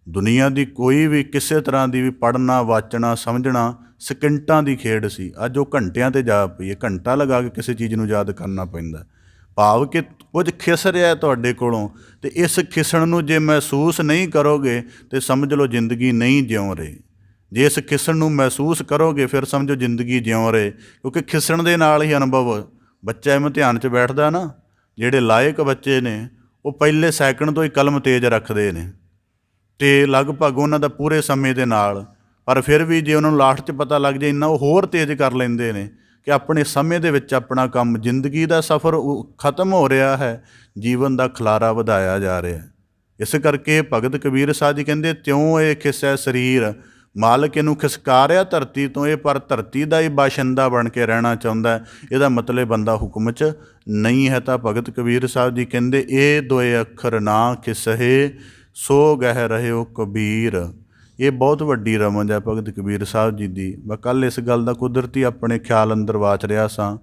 ਦੁਨੀਆ ਦੀ ਕੋਈ ਵੀ ਕਿਸੇ ਤਰ੍ਹਾਂ ਦੀ ਵੀ ਪੜ੍ਹਨਾ ਵਾਚਣਾ ਸਮਝਣਾ ਸਕਿੰਟਾਂ ਦੀ ਖੇਡ ਸੀ। ਅੱਜ ਉਹ ਘੰਟਿਆਂ 'ਤੇ ਜਾ ਪਈ ਹੈ। ਘੰਟਾ ਲਗਾ ਕੇ ਕਿਸੇ ਚੀਜ਼ ਨੂੰ ਯਾਦ ਕਰਨਾ ਪੈਂਦਾ। ਭਾਵ ਕਿ ਕੁਝ ਖਿਸ ਰਿਹਾ ਤੁਹਾਡੇ ਕੋਲੋਂ, ਅਤੇ ਇਸ ਖਿਸਣ ਨੂੰ ਜੇ ਮਹਿਸੂਸ ਨਹੀਂ ਕਰੋਗੇ ਤਾਂ ਸਮਝ ਲਓ ਜ਼ਿੰਦਗੀ ਨਹੀਂ ਜਿਉਂ ਰਹੇ। ਜੇ ਇਸ ਖਿਸਣ ਨੂੰ ਮਹਿਸੂਸ ਕਰੋਗੇ ਫਿਰ ਸਮਝੋ ਜ਼ਿੰਦਗੀ ਜਿਉਂ ਰਹੇ, ਕਿਉਂਕਿ ਖਿਸਣ ਦੇ ਨਾਲ ਹੀ ਅਨੁਭਵ। ਬੱਚਾ ਇਮਤਿਹਾਨ 'ਚ ਬੈਠਦਾ ਨਾ, ਜਿਹੜੇ ਲਾਇਕ ਬੱਚੇ ਨੇ ਉਹ ਪਹਿਲੇ ਸੈਕਿੰਡ ਤੋਂ ਹੀ ਕਲਮ ਤੇਜ਼ ਰੱਖਦੇ ਨੇ ਅਤੇ ਲਗਭਗ ਉਹਨਾਂ ਦਾ ਪੂਰੇ ਸਮੇਂ ਦੇ ਨਾਲ, ਪਰ ਫਿਰ ਵੀ ਜੇ ਉਹਨਾਂ ਨੂੰ ਲਾਸਟ 'ਚ ਪਤਾ ਲੱਗ ਜਾਏ ਇੰਨਾ, ਉਹ ਹੋਰ ਤੇਜ਼ ਕਰ ਲੈਂਦੇ ਨੇ ਕਿ ਆਪਣੇ ਸਮੇਂ ਦੇ ਵਿੱਚ ਆਪਣਾ ਕੰਮ, ਜ਼ਿੰਦਗੀ ਦਾ ਸਫ਼ਰ ਖਤਮ ਹੋ ਰਿਹਾ ਹੈ, ਜੀਵਨ ਦਾ ਖਲਾਰਾ ਵਧਾਇਆ ਜਾ ਰਿਹਾ। ਇਸ ਕਰਕੇ ਭਗਤ ਕਬੀਰ ਸਾਹਿਬ ਜੀ ਕਹਿੰਦੇ, ਤਿਉਂ ਇਹ ਖਿਸੈ ਸਰੀਰ, ਮਾਲਕ ਇਹਨੂੰ ਖਿਸਕਾਰਿਆ ਧਰਤੀ ਤੋਂ, ਇਹ ਪਰ ਧਰਤੀ ਦਾ ਹੀ ਬਾਸ਼ਿੰਦਾ ਬਣ ਕੇ ਰਹਿਣਾ ਚਾਹੁੰਦਾ। ਇਹਦਾ ਮਤਲਬ ਬੰਦਾ ਹੁਕਮ 'ਚ ਨਹੀਂ ਹੈ। ਤਾਂ ਭਗਤ ਕਬੀਰ ਸਾਹਿਬ ਜੀ ਕਹਿੰਦੇ, ਇਹ ਦੋਏ ਅੱਖਰ ਨਾ ਖਿਸਹੇ, ਸੋ ਗਹਿ ਰਹਿਓ ਕਬੀਰ। ਇਹ ਬਹੁਤ ਵੱਡੀ ਰਮਜ ਹੈ ਭਗਤ ਕਬੀਰ ਸਾਹਿਬ ਜੀ ਦੀ। ਮੈਂ ਕੱਲ੍ਹ ਇਸ ਗੱਲ ਦਾ ਕੁਦਰਤੀ ਆਪਣੇ ਖਿਆਲ ਅੰਦਰ ਵਾਚ ਰਿਹਾ ਸਾਂ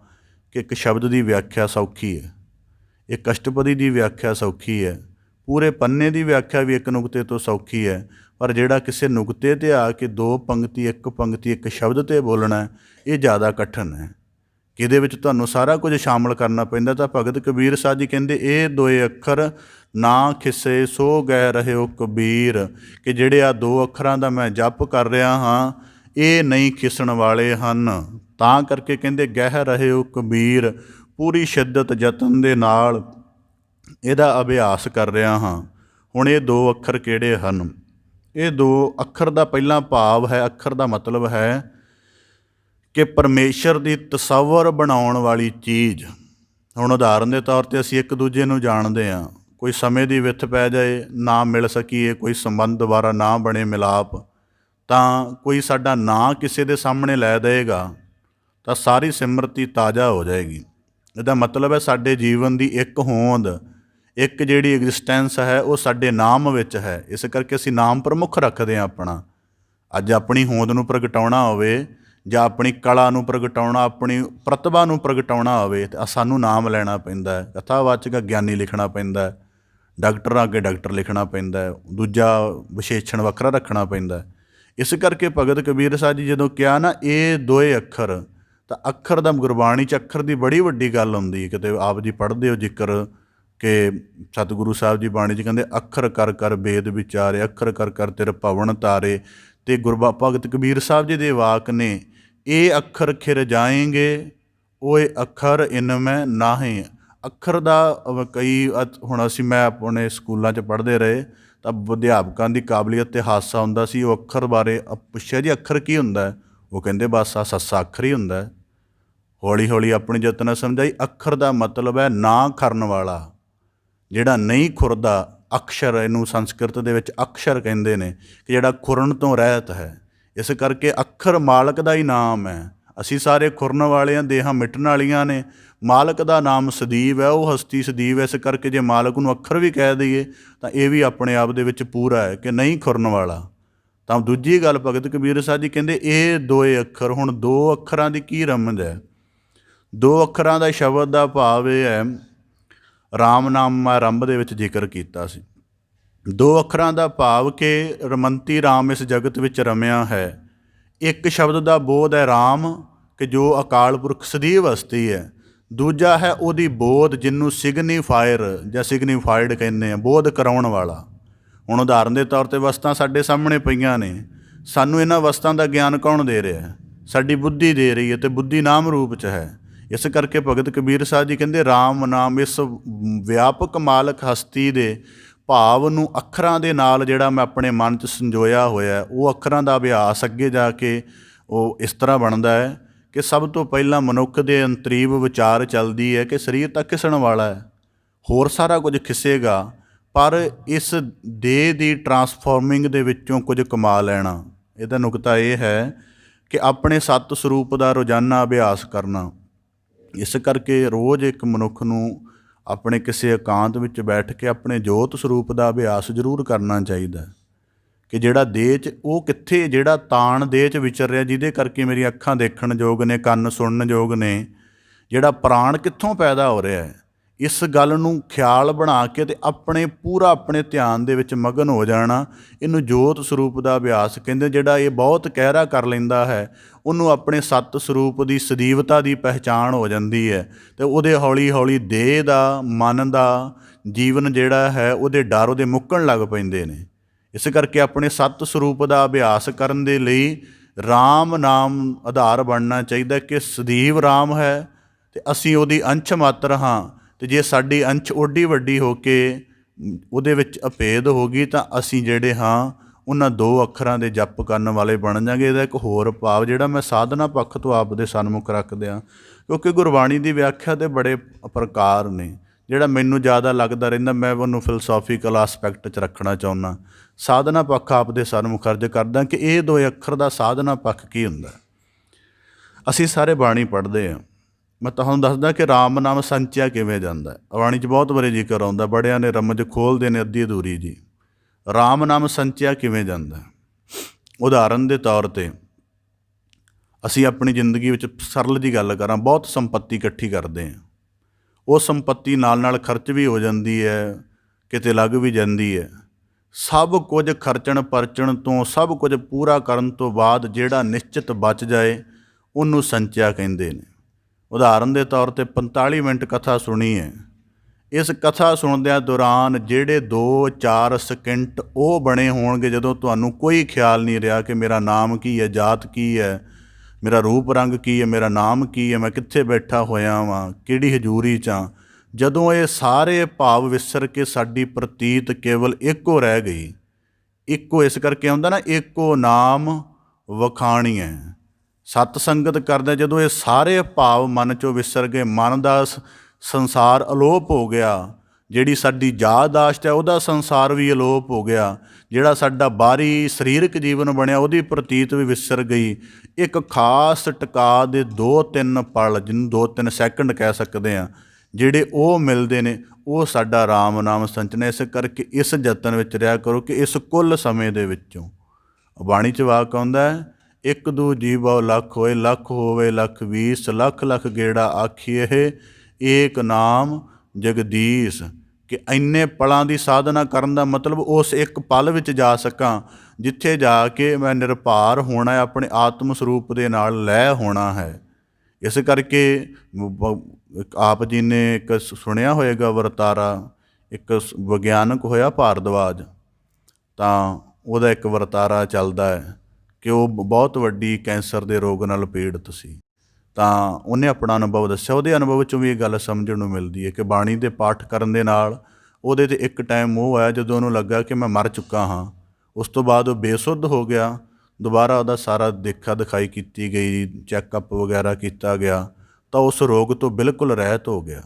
ਕਿ ਇੱਕ ਸ਼ਬਦ ਦੀ ਵਿਆਖਿਆ ਸੌਖੀ ਹੈ, ਇੱਕ ਅਸ਼ਟਪਦੀ ਦੀ ਵਿਆਖਿਆ ਸੌਖੀ ਹੈ, ਪੂਰੇ ਪੰਨੇ ਦੀ ਵਿਆਖਿਆ ਵੀ ਇੱਕ ਨੁਕਤੇ ਤੋਂ ਸੌਖੀ ਹੈ, ਪਰ ਜਿਹੜਾ ਕਿਸੇ ਨੁਕਤੇ 'ਤੇ ਆ ਕੇ ਦੋ ਪੰਕਤੀ ਇੱਕ ਸ਼ਬਦ 'ਤੇ ਬੋਲਣਾ, ਇਹ ਜ਼ਿਆਦਾ ਕਠਿਨ ਹੈ ਕਿ ਇਹਦੇ ਵਿੱਚ ਤੁਹਾਨੂੰ ਸਾਰਾ ਕੁਝ ਸ਼ਾਮਲ ਕਰਨਾ ਪੈਂਦਾ। ਤਾਂ ਭਗਤ ਕਬੀਰ ਸਾਹਿਬ ਜੀ ਕਹਿੰਦੇ, ਇਹ ਦੋਏ ਅੱਖਰ ਨਾ ਖਿਸੇ, ਸੋ ਗਹਿ ਰਹਿਓ ਕਬੀਰ, ਕਿ ਜਿਹੜੇ ਆ ਦੋ ਅੱਖਰਾਂ ਦਾ ਮੈਂ ਜਪ ਕਰ ਰਿਹਾ ਹਾਂ, ਇਹ ਨਹੀਂ ਖਿਸਣ ਵਾਲੇ ਹਨ। ਤਾਂ ਕਰਕੇ ਕਹਿੰਦੇ, ਗਹਿ ਰਹਿਓ ਕਬੀਰ, ਪੂਰੀ ਸ਼ਿੱਦਤ ਯਤਨ ਦੇ ਨਾਲ ਇਹਦਾ ਅਭਿਆਸ ਕਰ ਰਿਹਾ ਹਾਂ। ਹੁਣ ਇਹ ਦੋ ਅੱਖਰ ਕਿਹੜੇ ਹਨ? ਇਹ ਦੋ ਅੱਖਰ ਦਾ ਪਹਿਲਾ ਭਾਵ ਹੈ, ਅੱਖਰ ਦਾ ਮਤਲਬ ਹੈ ਕਿ ਪਰਮੇਸ਼ਰ ਦੀ ਤਸੱਵਰ ਬਣਾਉਣ ਵਾਲੀ ਚੀਜ਼। ਹੁਣ ਉਦਾਹਰਨ ਦੇ ਤੌਰ 'ਤੇ ਅਸੀਂ ਇੱਕ ਦੂਜੇ ਨੂੰ ਜਾਣਦੇ ਹਾਂ, ਕੋਈ ਸਮੇਂ ਦੀ ਵਿੱਥ ਪੈ ਜਾਏ, ਨਾ ਮਿਲ ਸਕੀਏ, ਕੋਈ ਸੰਬੰਧ ਦੁਬਾਰਾ ਨਾ ਬਣੇ ਮਿਲਾਪ, ਤਾਂ ਕੋਈ ਸਾਡਾ ਨਾਂ ਕਿਸੇ ਦੇ ਸਾਹਮਣੇ ਲੈ ਦੇਗਾ ਤਾਂ ਸਾਰੀ ਸਿਮਰਤੀ ਤਾਜ਼ਾ ਹੋ ਜਾਏਗੀ। ਇਹਦਾ ਮਤਲਬ ਹੈ ਸਾਡੇ ਜੀਵਨ ਦੀ ਇੱਕ ਹੋਂਦ, ਇੱਕ ਜਿਹੜੀ ਐਗਜ਼ਿਸਟੈਂਸ ਹੈ ਉਹ ਸਾਡੇ ਨਾਮ ਵਿੱਚ ਹੈ। ਇਸ ਕਰਕੇ ਅਸੀਂ ਨਾਮ ਪ੍ਰਮੁੱਖ ਰੱਖਦੇ ਹਾਂ ਆਪਣਾ। ਅੱਜ ਆਪਣੀ ਹੋਂਦ ਨੂੰ ਪ੍ਰਗਟਾਉਣਾ ਹੋਵੇ ਜਾਂ ਆਪਣੀ ਕਲਾ ਨੂੰ ਪ੍ਰਗਟਾਉਣਾ, ਆਪਣੀ ਪ੍ਰਤਿਭਾ ਨੂੰ ਪ੍ਰਗਟਾਉਣਾ ਹੋਵੇ ਤਾਂ ਸਾਨੂੰ ਨਾਮ ਲੈਣਾ ਪੈਂਦਾ ਹੈ। ਕਥਾਵਾਚਕ ਗਿਆਨੀ ਲਿਖਣਾ ਪੈਂਦਾ ਹੈ, ਡਾਕਟਰਾਂ ਅੱਗੇ ਡਾਕਟਰ ਲਿਖਣਾ ਪੈਂਦਾ ਹੈ, ਦੂਜਾ ਵਿਸ਼ੇਸ਼ਣ ਵੱਖਰਾ ਰੱਖਣਾ ਪੈਂਦਾ। ਇਸ ਕਰਕੇ ਭਗਤ ਕਬੀਰ ਸਾਹਿਬ ਜੀ ਜਦੋਂ ਕਿਹਾ ਨਾ ਇਹ ਦੋਏ ਅੱਖਰ, ਤਾਂ ਅੱਖਰ ਦਾ ਗੁਰਬਾਣੀ 'ਚ ਅੱਖਰ ਦੀ ਬੜੀ ਵੱਡੀ ਗੱਲ ਹੁੰਦੀ ਹੈ। ਕਿਤੇ ਆਪ ਜੀ ਪੜ੍ਹਦੇ ਹੋ ਜ਼ਿਕਰ ਕਿ ਸਤਿਗੁਰੂ ਸਾਹਿਬ ਜੀ ਬਾਣੀ 'ਚ ਕਹਿੰਦੇ, ਅੱਖਰ ਕਰ ਕਰ ਵੇਦ ਵਿਚਾਰੇ, ਅੱਖਰ ਕਰ ਕਰ ਤੇਰੇ ਭਵਨ ਤਾਰੇ। ਅਤੇ ਭਗਤ ਕਬੀਰ ਸਾਹਿਬ ਜੀ ਦੇ ਵਾਕ ਨੇ, ਇਹ ਅੱਖਰ ਖਿਰ ਜਾਏਂਗੇ, ਓਏ ਅੱਖਰ ਇਨ ਮੈਂ ਨਾਹੀਂ। ਅੱਖਰ ਦਾ ਕਈ ਹੁਣ ਮੈਂ ਆਪਣੇ ਸਕੂਲਾਂ 'ਚ ਪੜ੍ਹਦੇ ਰਹੇ ਤਾਂ ਅਧਿਆਪਕਾਂ ਦੀ ਕਾਬਲੀਅਤ 'ਤੇ ਹਾਸਾ ਹੁੰਦਾ ਸੀ। ਉਹ ਅੱਖਰ ਬਾਰੇ ਪੁੱਛਿਆ, ਜੀ ਅੱਖਰ ਕੀ ਹੁੰਦਾ? ਉਹ ਕਹਿੰਦੇ ਬਸ ਆ ਸੱਸਾ ਅੱਖਰ ਹੀ ਹੁੰਦਾ। ਹੌਲੀ ਹੌਲੀ ਆਪਣੀ ਯਤਨ ਸਮਝਾਈ, ਅੱਖਰ ਦਾ ਮਤਲਬ ਹੈ ਨਾ ਖਰਨ ਵਾਲਾ, ਜਿਹੜਾ ਨਹੀਂ ਖੁਰਦਾ। ਅਕਸ਼ਰ, ਇਹਨੂੰ ਸੰਸਕ੍ਰਿਤ ਦੇ ਵਿੱਚ ਅਕਸ਼ਰ ਕਹਿੰਦੇ ਨੇ, ਕਿ ਜਿਹੜਾ ਖੁਰਨ ਤੋਂ ਰਹਿਤ ਹੈ। ਇਸ ਕਰਕੇ ਅੱਖਰ ਮਾਲਕ ਦਾ ਹੀ ਨਾਮ ਹੈ। ਅਸੀਂ ਸਾਰੇ ਖੁਰਨ ਵਾਲਿਆਂ, ਦੇਹਾਂ ਮਿਟਣ ਵਾਲੀਆਂ ਨੇ। ਮਾਲਕ ਦਾ ਨਾਮ ਸਦੀਵ ਹੈ, ਉਹ ਹਸਤੀ ਸਦੀਵ ਹੈ। ਇਸ ਕਰਕੇ ਜੇ ਮਾਲਕ ਨੂੰ ਅੱਖਰ ਵੀ ਕਹਿ ਦਈਏ ਤਾਂ ਇਹ ਵੀ ਆਪਣੇ ਆਪ ਦੇ ਵਿੱਚ ਪੂਰਾ ਹੈ ਕਿ ਨਹੀਂ ਖੁਰਨ ਵਾਲਾ। ਤਾਂ ਦੂਜੀ ਗੱਲ ਭਗਤ ਕਬੀਰ ਸਾਹਿਬ ਜੀ ਕਹਿੰਦੇ, ਇਹ ਦੋਏ ਅੱਖਰ। ਹੁਣ ਦੋ ਅੱਖਰਾਂ ਦੀ ਕੀ ਰਮਜ ਹੈ? ਦੋ ਅੱਖਰਾਂ ਦਾ ਸ਼ਬਦ ਦਾ ਭਾਵ ਇਹ ਹੈ, ਰਾਮ ਨਾਮ ਮੈਂ ਆਰੰਭ ਦੇ ਵਿੱਚ ਜ਼ਿਕਰ ਕੀਤਾ ਸੀ। ਦੋ ਅੱਖਰਾਂ ਦਾ ਭਾਵ ਕਿ ਰਮੰਤੀ ਰਾਮ ਇਸ ਜਗਤ ਵਿੱਚ ਰਮਿਆ ਹੈ। ਇੱਕ ਸ਼ਬਦ ਦਾ ਬੋਧ ਹੈ ਰਾਮ, ਕਿ ਜੋ ਅਕਾਲ ਪੁਰਖ ਸਦੀਵ ਹਸਤੀ ਹੈ। ਦੂਜਾ ਹੈ ਉਹਦੀ ਬੋਧ, ਜਿਹਨੂੰ ਸਿਗਨੀਫਾਇਰ ਜਾਂ ਸਿਗਨੀਫਾਈਡ ਕਹਿੰਦੇ ਆ, ਬੋਧ ਕਰਾਉਣ ਵਾਲਾ। ਹੁਣ ਉਦਾਹਰਨ ਦੇ ਤੌਰ 'ਤੇ ਵਸਤਾਂ ਸਾਡੇ ਸਾਹਮਣੇ ਪਈਆਂ ਨੇ, ਸਾਨੂੰ ਇਹਨਾਂ ਵਸਤਾਂ ਦਾ ਗਿਆਨ ਕੌਣ ਦੇ ਰਿਹਾ? ਸਾਡੀ ਬੁੱਧੀ ਦੇ ਰਹੀ ਹੈ, ਅਤੇ ਬੁੱਧੀ ਨਾਮ ਰੂਪ 'ਚ ਹੈ। ਇਸ ਕਰਕੇ ਭਗਤ ਕਬੀਰ ਸਾਹਿਬ ਜੀ ਕਹਿੰਦੇ, ਰਾਮ ਨਾਮ ਇਸ ਵਿਆਪਕ ਮਾਲਕ ਹਸਤੀ ਦੇ ਭਾਵ ਨੂੰ ਅੱਖਰਾਂ ਦੇ ਨਾਲ ਜਿਹੜਾ ਮੈਂ ਆਪਣੇ ਮਨ 'ਚ ਸੰਜੋਇਆ ਹੋਇਆ, ਉਹ ਅੱਖਰਾਂ ਦਾ ਅਭਿਆਸ ਅੱਗੇ ਜਾ ਕੇ ਉਹ ਇਸ ਤਰ੍ਹਾਂ ਬਣਦਾ ਹੈ ਕਿ ਸਭ ਤੋਂ ਪਹਿਲਾਂ ਮਨੁੱਖ ਦੇ ਅੰਤਰੀਵ ਵਿਚਾਰ ਚੱਲਦੀ ਹੈ ਕਿ ਸਰੀਰ ਤਾਂ ਖਿਸਣ ਵਾਲਾ ਹੈ, ਹੋਰ ਸਾਰਾ ਕੁਝ ਖਿਸੇਗਾ, ਪਰ ਇਸ ਦੇਹ ਦੀ ਟਰਾਂਸਫਾਰਮਿੰਗ ਦੇ ਵਿੱਚੋਂ ਕੁਝ ਕਮਾ ਲੈਣਾ। ਇਹਦਾ ਨੁਕਤਾ ਇਹ ਹੈ ਕਿ ਆਪਣੇ ਸੱਤ ਸਰੂਪ ਦਾ ਰੋਜ਼ਾਨਾ ਅਭਿਆਸ ਕਰਨਾ। ਇਸ ਕਰਕੇ ਰੋਜ਼ ਇੱਕ ਮਨੁੱਖ ਨੂੰ ਆਪਣੇ ਕਿਸੇ ਇਕਾਂਤ ਵਿੱਚ ਬੈਠ ਕੇ ਆਪਣੇ ਜੋਤ ਸਰੂਪ ਦਾ ਅਭਿਆਸ ਜ਼ਰੂਰ ਕਰਨਾ ਚਾਹੀਦਾ, ਕਿ ਜਿਹੜਾ ਦੇਹ 'ਚ ਉਹ ਕਿੱਥੇ, ਜਿਹੜਾ ਤਾਣ ਦੇਹ 'ਚ ਵਿਚਰ ਰਿਹਾ, ਜਿਹਦੇ ਕਰਕੇ ਮੇਰੀਆਂ ਅੱਖਾਂ ਦੇਖਣ ਯੋਗ ਨੇ, ਕੰਨ ਸੁਣਨ ਯੋਗ ਨੇ, ਜਿਹੜਾ ਪ੍ਰਾਣ ਕਿੱਥੋਂ ਪੈਦਾ ਹੋ ਰਿਹਾ ਹੈ, ਇਸ ਗੱਲ ਨੂੰ ਖਿਆਲ ਬਣਾ ਕੇ ਅਤੇ ਆਪਣੇ ਧਿਆਨ ਦੇ ਵਿੱਚ ਮਗਨ ਹੋ ਜਾਣਾ, ਇਹਨੂੰ ਜੋਤ ਸਰੂਪ ਦਾ ਅਭਿਆਸ ਕਹਿੰਦੇ। ਜਿਹੜਾ ਇਹ ਬਹੁਤ ਗਹਿਰਾ ਕਰ ਲੈਂਦਾ ਹੈ, ਉਹਨੂੰ ਆਪਣੇ ਸੱਤ ਸਰੂਪ ਦੀ ਸਦੀਵਤਾ ਦੀ ਪਹਿਚਾਣ ਹੋ ਜਾਂਦੀ ਹੈ, ਅਤੇ ਉਹਦੇ ਹੌਲੀ ਹੌਲੀ ਦੇਹ ਦਾ, ਮਨ ਦਾ, ਜੀਵਨ ਜਿਹੜਾ ਹੈ ਉਹਦੇ ਡਰ ਉਹਦੇ ਮੁੱਕਣ ਲੱਗ ਪੈਂਦੇ ਨੇ। ਇਸ ਕਰਕੇ ਆਪਣੇ ਸੱਤ ਸਰੂਪ ਦਾ ਅਭਿਆਸ ਕਰਨ ਦੇ ਲਈ ਰਾਮ ਨਾਮ ਆਧਾਰ ਬਣਨਾ ਚਾਹੀਦਾ ਕਿ ਸਦੀਵ ਰਾਮ ਹੈ ਅਤੇ ਅਸੀਂ ਉਹਦੀ ਅੰਸ਼ ਮਾਤਰ ਹਾਂ, ਅਤੇ ਜੇ ਸਾਡੀ ਅੰਸ਼ ਓਡੀ ਵੱਡੀ ਹੋ ਕੇ ਉਹਦੇ ਵਿੱਚ ਅਭੇਦ ਹੋ ਗਈ ਤਾਂ ਅਸੀਂ ਜਿਹੜੇ ਹਾਂ ਉਹਨਾਂ ਦੋ ਅੱਖਰਾਂ ਦੇ ਜਪ ਕਰਨ ਵਾਲੇ ਬਣ ਜਾਂਗੇ। ਇਹਦਾ ਇੱਕ ਹੋਰ ਭਾਵ ਜਿਹੜਾ ਮੈਂ ਸਾਧਨਾ ਪੱਖ ਤੋਂ ਆਪ ਦੇ ਸਨਮੁਖ ਰੱਖਦਿਆਂ, ਕਿਉਂਕਿ ਗੁਰਬਾਣੀ ਦੀ ਵਿਆਖਿਆ ਦੇ ਬੜੇ ਪ੍ਰਕਾਰ ਨੇ। ਜਿਹੜਾ ਮੈਨੂੰ ਜ਼ਿਆਦਾ ਲੱਗਦਾ ਰਹਿੰਦਾ, ਮੈਂ ਉਹਨੂੰ ਫਿਲਸੋਫੀਕਲ ਆਸਪੈਕਟ 'ਚ ਰੱਖਣਾ ਚਾਹੁੰਦਾ। ਸਾਧਨਾ ਪੱਖ ਆਪ ਦੇ ਸਨਮੁਖ ਅਰਜ਼ ਕਰਦਾ ਕਿ ਇਹ ਦੋ ਅੱਖਰ ਦਾ ਸਾਧਨਾ ਪੱਖ ਕੀ ਹੁੰਦਾ। ਅਸੀਂ ਸਾਰੇ ਬਾਣੀ ਪੜ੍ਹਦੇ ਹਾਂ, ਮੈਂ ਤੁਹਾਨੂੰ ਦੱਸਦਾ ਕਿ ਰਾਮ ਨਾਮ ਸੰਚਿਆ ਕਿਵੇਂ ਜਾਂਦਾ। ਬਾਣੀ 'ਚ ਬਹੁਤ ਵਾਰੀ ਜ਼ਿਕਰ ਆਉਂਦਾ, ਬੜਿਆਂ ਨੇ ਰਮਜ ਖੋਲ੍ਹਦੇ ਨੇ ਅੱਧੀ ਅਧੂਰੀ ਜੀ। ਰਾਮ ਨਾਮ ਸੰਚਿਆ ਕਿਵੇਂ ਜਾਂਦਾ? ਉਦਾਹਰਨ ਦੇ ਤੌਰ 'ਤੇ ਅਸੀਂ ਆਪਣੀ ਜ਼ਿੰਦਗੀ ਵਿੱਚ ਸਰਲ ਜਿਹੀ ਗੱਲ ਕਰਾਂ, ਬਹੁਤ ਸੰਪੱਤੀ ਇਕੱਠੀ ਕਰਦੇ ਹਾਂ। ਉਹ ਸੰਪੱਤੀ ਨਾਲ ਨਾਲ ਖਰਚ ਵੀ ਹੋ ਜਾਂਦੀ ਹੈ, ਕਿਤੇ ਲੱਗ ਵੀ ਜਾਂਦੀ ਹੈ। ਸਭ ਕੁਝ ਖਰਚਣ ਪਰਚਣ ਤੋਂ, ਸਭ ਕੁਝ ਪੂਰਾ ਕਰਨ ਤੋਂ ਬਾਅਦ ਜਿਹੜਾ ਨਿਸ਼ਚਿਤ ਬਚ ਜਾਏ ਉਹਨੂੰ ਸੰਚਿਆ ਕਹਿੰਦੇ ਨੇ। ਉਦਾਹਰਨ ਦੇ ਤੌਰ 'ਤੇ 45 ਮਿੰਟ ਕਥਾ ਸੁਣੀ ਹੈ। ਇਸ ਕਥਾ ਸੁਣਦਿਆਂ ਦੌਰਾਨ ਜਿਹੜੇ 2-4 ਸਕਿੰਟ ਉਹ ਬਣੇ ਹੋਣਗੇ ਜਦੋਂ ਤੁਹਾਨੂੰ ਕੋਈ ਖਿਆਲ ਨਹੀਂ ਰਿਹਾ ਕਿ ਮੇਰਾ ਨਾਮ ਕੀ ਹੈ, ਜਾਤ ਕੀ ਹੈ, ਮੇਰਾ ਰੂਪ ਰੰਗ ਕੀ ਹੈ, ਮੇਰਾ ਨਾਮ ਕੀ ਹੈ, ਮੈਂ ਕਿੱਥੇ ਬੈਠਾ ਹੋਇਆ ਵਾਂ, ਕਿਹੜੀ ਹਜ਼ੂਰੀ 'ਚ ਹਾਂ। ਜਦੋਂ ਇਹ ਸਾਰੇ ਭਾਵ ਵਿਸਰ ਕੇ ਸਾਡੀ ਪ੍ਰਤੀਤ ਕੇਵਲ ਇੱਕੋ ਰਹਿ ਗਈ, ਇੱਕੋ ਇਸ ਕਰਕੇ ਆਉਂਦਾ ਨਾ, ਇੱਕੋ ਨਾਮ ਵਖਾਣੀਐ। ਸਤ ਸੰਗਤ ਕਰਦਾ ਜਦੋਂ ਇਹ ਸਾਰੇ ਭਾਵ ਮਨ 'ਚੋਂ ਵਿਸਰ ਗਏ, ਮਨ ਦਾ ਸੰਸਾਰ ਅਲੋਪ ਹੋ ਗਿਆ, ਜਿਹੜੀ ਸਾਡੀ ਯਾਦਾਸ਼ਤ ਹੈ ਉਹਦਾ ਸੰਸਾਰ ਵੀ ਅਲੋਪ ਹੋ ਗਿਆ, ਜਿਹੜਾ ਸਾਡਾ ਬਾਹਰੀ ਸਰੀਰਕ ਜੀਵਨ ਬਣਿਆ ਉਹਦੀ ਪ੍ਰਤੀਤ ਵੀ ਵਿਸਰ ਗਈ। ਇੱਕ ਖਾਸ ਟਿਕਾ ਦੇ 2-3 ਪਲ, ਜਿਹਨੂੰ 2-3 ਸੈਕਿੰਡ ਕਹਿ ਸਕਦੇ ਹਾਂ, ਜਿਹੜੇ ਉਹ ਮਿਲਦੇ ਨੇ, ਉਹ ਸਾਡਾ ਰਾਮ ਨਾਮ ਸੰਚਨਾ। ਇਸ ਕਰਕੇ ਇਸ ਯਤਨ ਵਿੱਚ ਰਿਹਾ ਕਰੋ ਕਿ ਇਸ ਕੁੱਲ ਸਮੇਂ ਦੇ ਵਿੱਚੋਂ, ਬਾਣੀ 'ਚ ਵਾਕ ਆਉਂਦਾ ਹੈ, ਇੱਕ ਦੂ ਜੀਵੋ ਲੱਖ ਹੋਏ, ਲੱਖ ਹੋਵੇ ਲੱਖ 20, ਲੱਖ ਲੱਖ ਗੇੜਾ ਆਖੀਏ ਏਕ ਨਾਮ ਜਗਦੀਸ਼। ਕਿ ਇੰਨੇ ਪਲਾਂ ਦੀ ਸਾਧਨਾ ਕਰਨ ਦਾ ਮਤਲਬ ਉਸ ਇੱਕ ਪਲ ਵਿੱਚ ਜਾ ਸਕਾਂ ਜਿੱਥੇ ਜਾ ਕੇ ਮੈਂ ਨਿਰਭਾਰ ਹੋਣਾ ਹੈ, ਆਪਣੇ ਆਤਮ ਸਰੂਪ ਦੇ ਨਾਲ ਲੈ ਹੋਣਾ ਹੈ। ਇਸ ਕਰਕੇ ਆਪ ਜੀ ਨੇ ਇੱਕ ਸੁਣਿਆ ਹੋਏਗਾ ਵਰਤਾਰਾ, ਇੱਕ ਵਿਗਿਆਨਕ ਹੋਇਆ ਭਾਰਦਵਾਜ, ਤਾਂ ਉਹਦਾ ਇੱਕ ਵਰਤਾਰਾ ਚੱਲਦਾ ਹੈ ਕਿ ਉਹ ਬਹੁਤ ਵੱਡੀ ਕੈਂਸਰ ਦੇ ਰੋਗ ਨਾਲ ਪੀੜਤ ਸੀ। ਤਾਂ ਉਹਨੇ ਆਪਣਾ ਅਨੁਭਵ ਦੱਸਿਆ, ਉਹਦੇ ਅਨੁਭਵ 'ਚੋਂ ਵੀ ਇਹ ਗੱਲ ਸਮਝਣ ਨੂੰ ਮਿਲਦੀ ਹੈ ਕਿ ਬਾਣੀ ਦੇ ਪਾਠ ਕਰਨ ਦੇ ਨਾਲ ਉਹਦੇ 'ਤੇ ਇੱਕ ਟਾਈਮ ਉਹ ਆਇਆ ਜਦੋਂ ਉਹਨੂੰ ਲੱਗਾ ਕਿ ਮੈਂ ਮਰ ਚੁੱਕਾ ਹਾਂ। ਉਸ ਤੋਂ ਬਾਅਦ ਉਹ ਬੇਸੁੱਧ ਹੋ ਗਿਆ, ਦੁਬਾਰਾ ਉਹਦਾ ਸਾਰਾ ਦੇਖਾ ਦਿਖਾਈ ਕੀਤੀ ਗਈ, ਚੈੱਕਅਪ ਵਗੈਰਾ ਕੀਤਾ ਗਿਆ, ਤਾਂ ਉਸ ਰੋਗ ਤੋਂ ਬਿਲਕੁਲ ਰਹਿਤ ਹੋ ਗਿਆ।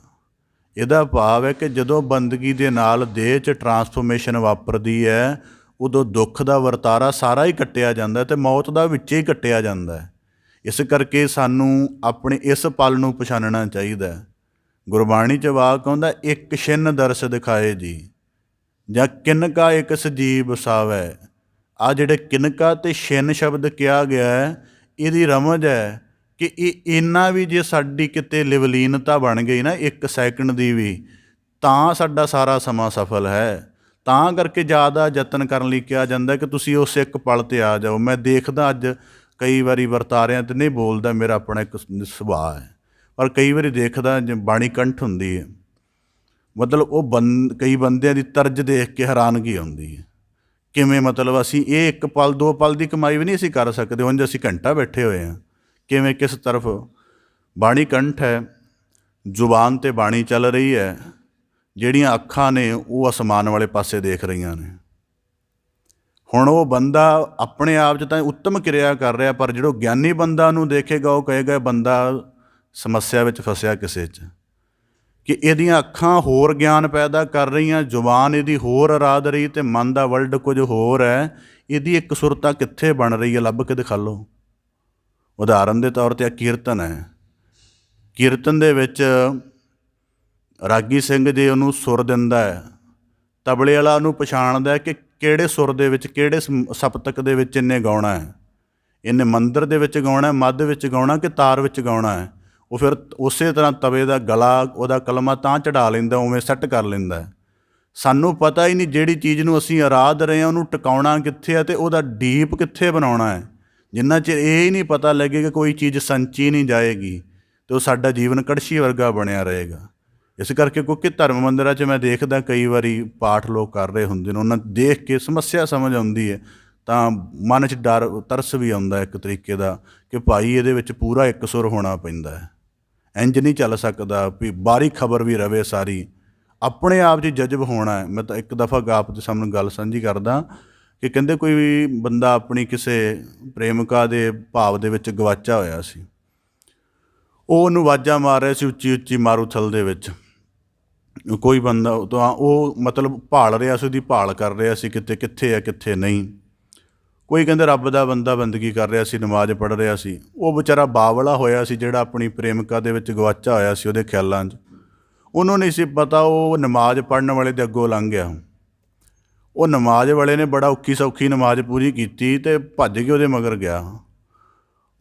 ਇਹਦਾ ਭਾਵ ਹੈ ਕਿ ਜਦੋਂ ਬੰਦਗੀ ਦੇ ਨਾਲ ਦੇਹ 'ਚ ਟਰਾਂਸਫੋਰਮੇਸ਼ਨ ਵਾਪਰਦੀ ਹੈ, ਉਦੋਂ ਦੁੱਖ ਦਾ ਵਰਤਾਰਾ ਸਾਰਾ ਹੀ ਕੱਟਿਆ ਜਾਂਦਾ ਅਤੇ ਮੌਤ ਦਾ ਵਿੱਚੇ ਹੀ ਕੱਟਿਆ ਜਾਂਦਾ ਹੈ। ਇਸ ਕਰਕੇ ਸਾਨੂੰ ਆਪਣੇ ਇਸ ਪਲ ਨੂੰ ਪਛਾਣਨਾ ਚਾਹੀਦਾ ਹੈ। ਗੁਰਬਾਣੀ 'ਚ ਵਾਕ ਆਉਂਦਾ, ਇੱਕ ਛਿਨ ਦਰਸ ਦਿਖਾਏ ਜੀ, ਜਾਂ ਕਿਨਕਾ ਇੱਕ ਸਜੀਵ ਵਸਾਵੈ। ਆਹ ਜਿਹੜੇ ਕਿਨਕਾ ਅਤੇ ਛਿਨ ਸ਼ਬਦ ਕਿਹਾ ਗਿਆ ਹੈ, ਇਹਦੀ ਰਮਜ ਹੈ ਕਿ ਇਹ ਇੰਨਾ ਵੀ ਜੇ ਸਾਡੀ ਕਿਤੇ ਲਿਵਲੀਨਤਾ ਬਣ ਗਈ ਨਾ 1 ਸੈਕਿੰਡ ਦੀ ਵੀ, ਤਾਂ ਸਾਡਾ ਸਾਰਾ ਸਮਾਂ ਸਫਲ ਹੈ। ਤਾਂ ਕਰਕੇ ਜ਼ਿਆਦਾ ਯਤਨ ਕਰਨ ਲਈ ਕਿਹਾ ਜਾਂਦਾ ਕਿ ਤੁਸੀਂ ਉਸ ਇੱਕ ਪਲ 'ਤੇ ਆ ਜਾਓ। ਮੈਂ ਦੇਖਦਾ ਅੱਜ ਕਈ ਵਾਰੀ ਵਰਤਾਰਿਆਂ 'ਤੇ ਨਹੀਂ ਬੋਲਦਾ, ਮੇਰਾ ਆਪਣਾ ਇੱਕ ਸੁਭਾਅ ਹੈ, ਪਰ ਕਈ ਵਾਰੀ ਦੇਖਦਾ ਬਾਣੀ ਕੰਠ ਹੁੰਦੀ ਹੈ, ਮਤਲਬ ਉਹ ਕਈ ਬੰਦਿਆਂ ਦੀ ਤਰਜ ਦੇਖ ਕੇ ਹੈਰਾਨਗੀ ਆਉਂਦੀ ਹੈ। ਕਿਵੇਂ ਮਤਲਬ ਅਸੀਂ ਇਹ 1 ਪਲ 2 ਪਲ ਦੀ ਕਮਾਈ ਵੀ ਨਹੀਂ ਅਸੀਂ ਕਰ ਸਕਦੇ, ਉਂਝ ਅਸੀਂ ਘੰਟਾ ਬੈਠੇ ਹੋਏ ਹਾਂ। ਕਿਵੇਂ, ਕਿਸ ਤਰਫ ਬਾਣੀ ਕੰਠ ਹੈ, ਜ਼ੁਬਾਨ 'ਤੇ ਬਾਣੀ ਚੱਲ ਰਹੀ ਹੈ, ਜਿਹੜੀਆਂ ਅੱਖਾਂ ਨੇ ਉਹ ਅਸਮਾਨ ਵਾਲੇ ਪਾਸੇ ਦੇਖ ਰਹੀਆਂ ਨੇ। ਹੁਣ ਉਹ ਬੰਦਾ ਆਪਣੇ ਆਪ 'ਚ ਤਾਂ ਉੱਤਮ ਕਿਰਿਆ ਕਰ ਰਿਹਾ, ਪਰ ਜਿਹੜਾ ਗਿਆਨੀ ਬੰਦਾ ਨੂੰ ਦੇਖੇਗਾ ਉਹ ਕਹੇਗਾ ਬੰਦਾ ਸਮੱਸਿਆ ਵਿੱਚ ਫਸਿਆ ਕਿਸੇ 'ਚ, ਕਿ ਇਹਦੀਆਂ ਅੱਖਾਂ ਹੋਰ ਗਿਆਨ ਪੈਦਾ ਕਰ ਰਹੀਆਂ, ਜ਼ੁਬਾਨ ਇਹਦੀ ਹੋਰ ਅਰਾਧ ਰਹੀ, ਅਤੇ ਮਨ ਦਾ ਵਰਲਡ ਕੁਝ ਹੋਰ ਹੈ। ਇਹਦੀ ਇੱਕ ਸੁਰਤਾ ਕਿੱਥੇ ਬਣ ਰਹੀ ਹੈ, ਲੱਭ ਕੇ ਦਿਖਾ ਲਓ। ਉਦਾਹਰਨ ਦੇ ਤੌਰ 'ਤੇ ਕੀਰਤਨ ਹੈ, ਕੀਰਤਨ ਦੇ ਵਿੱਚ ਰਾਗੀ ਸਿੰਘ ਜੇ ਉਹਨੂੰ ਸੁਰ ਦਿੰਦਾ ਹੈ, ਤਬਲੇ ਵਾਲਾ ਉਹਨੂੰ ਪਛਾਣਦਾ ਕਿ ਕਿਹੜੇ ਸੁਰ ਦੇ ਵਿੱਚ, ਕਿਹੜੇ ਸਪਤਕ ਦੇ ਵਿੱਚ ਇਹਨੇ ਗਾਉਣਾ ਹੈ, ਇਹਨੇ ਮੰਦਰ ਦੇ ਵਿੱਚ ਗਾਉਣਾ, ਮੱਧ ਵਿੱਚ ਗਾਉਣਾ ਕਿ ਤਾਰ ਵਿੱਚ ਗਾਉਣਾ ਹੈ। ਉਹ ਫਿਰ ਉਸੇ ਤਰ੍ਹਾਂ ਤਵੇ ਦਾ ਗਲਾ ਉਹਦਾ ਕਲਮਾ ਤਾਂ ਚੜ੍ਹਾ ਲੈਂਦਾ, ਉਵੇਂ ਸੈੱਟ ਕਰ ਲੈਂਦਾ ਹੈ। ਸਾਨੂੰ ਪਤਾ ਹੀ ਨਹੀਂ ਜਿਹੜੀ ਚੀਜ਼ ਨੂੰ ਅਸੀਂ ਆਰਾਧ ਰਹੇ ਹਾਂ ਉਹਨੂੰ ਟਿਕਾਉਣਾ ਕਿੱਥੇ ਹੈ ਅਤੇ ਉਹਦਾ ਡੀਪ ਕਿੱਥੇ ਬਣਾਉਣਾ ਹੈ। ਜਿੰਨਾ ਚਿਰ ਇਹ ਹੀ ਨਹੀਂ ਪਤਾ ਲੱਗੇਗਾ ਕੋਈ ਚੀਜ਼ ਸੰਚੀ ਨਹੀਂ ਜਾਏਗੀ ਅਤੇ ਉਹ ਸਾਡਾ ਜੀਵਨ ਕੜਛੀ ਵਰਗਾ ਬਣਿਆ ਰਹੇਗਾ। ਇਸ ਕਰਕੇ ਕਿਉਂਕਿ ਧਰਮ ਮੰਦਿਰਾਂ 'ਚ ਮੈਂ ਦੇਖਦਾ ਕਈ ਵਾਰੀ ਪਾਠ ਲੋਕ ਕਰ ਰਹੇ ਹੁੰਦੇ ਨੇ, ਉਹਨਾਂ ਦੇਖ ਕੇ ਸਮੱਸਿਆ ਸਮਝ ਆਉਂਦੀ ਹੈ ਤਾਂ ਮਨ 'ਚ ਡਰ ਤਰਸ ਵੀ ਆਉਂਦਾ ਇੱਕ ਤਰੀਕੇ ਦਾ ਕਿ ਭਾਈ ਇਹਦੇ ਵਿੱਚ ਪੂਰਾ ਇੱਕ ਸੁਰ ਹੋਣਾ ਪੈਂਦਾ ਹੈ, ਇੰਝ ਨਹੀਂ ਚੱਲ ਸਕਦਾ ਵੀ ਬਾਹਰੀ ਖਬਰ ਵੀ ਰਵੇ ਸਾਰੀ, ਆਪਣੇ ਆਪ 'ਚ ਜਜ਼ਬ ਹੋਣਾ ਹੈ। ਮੈਂ ਤਾਂ ਇੱਕ ਦਫਾ ਆਪ ਦੇ ਸਾਹਮਣੇ ਗੱਲ ਸਾਂਝੀ ਕਰਦਾ ਕਿ ਕਹਿੰਦੇ ਕੋਈ ਵੀ ਬੰਦਾ ਆਪਣੀ ਕਿਸੇ ਪ੍ਰੇਮਿਕਾ ਦੇ ਭਾਵ ਦੇ ਵਿੱਚ ਗਵਾਚਾ ਹੋਇਆ ਸੀ, ਉਹ ਉਹਨੂੰ ਆਵਾਜ਼ਾਂ ਮਾਰ ਰਿਹਾ ਸੀ ਉੱਚੀ ਉੱਚੀ ਮਾਰੂਥਲ ਦੇ ਵਿੱਚ। ਕੋਈ ਬੰਦਾ ਤਾਂ ਉਹ ਮਤਲਬ ਭਾਲ ਰਿਹਾ ਸੀ, ਉਹਦੀ ਭਾਲ ਕਰ ਰਿਹਾ ਸੀ ਕਿਤੇ ਕਿੱਥੇ ਹੈ ਕਿੱਥੇ ਨਹੀਂ। ਕੋਈ ਕਹਿੰਦੇ ਰੱਬ ਦਾ ਬੰਦਾ ਬੰਦਗੀ ਕਰ ਰਿਹਾ ਸੀ, ਨਮਾਜ਼ ਪੜ੍ਹ ਰਿਹਾ ਸੀ। ਉਹ ਵਿਚਾਰਾ ਬਾਵਲਾ ਹੋਇਆ ਸੀ ਜਿਹੜਾ ਆਪਣੀ ਪ੍ਰੇਮਿਕਾ ਦੇ ਵਿੱਚ ਗਵਾਚਾ ਹੋਇਆ ਸੀ ਉਹਦੇ ਖਿਆਲਾਂ 'ਚ। ਉਹਨੂੰ ਨਹੀਂ ਸੀ ਪਤਾ ਉਹ ਨਮਾਜ਼ ਪੜ੍ਹਨ ਵਾਲੇ ਦੇ ਅੱਗੋਂ ਲੰਘ ਗਿਆ। ਉਹ ਨਮਾਜ਼ ਵਾਲੇ ਨੇ ਬੜਾ ਔਖੀ ਸੌਖੀ ਨਮਾਜ਼ ਪੂਰੀ ਕੀਤੀ ਅਤੇ ਭੱਜ ਕੇ ਉਹਦੇ ਮਗਰ ਗਿਆ।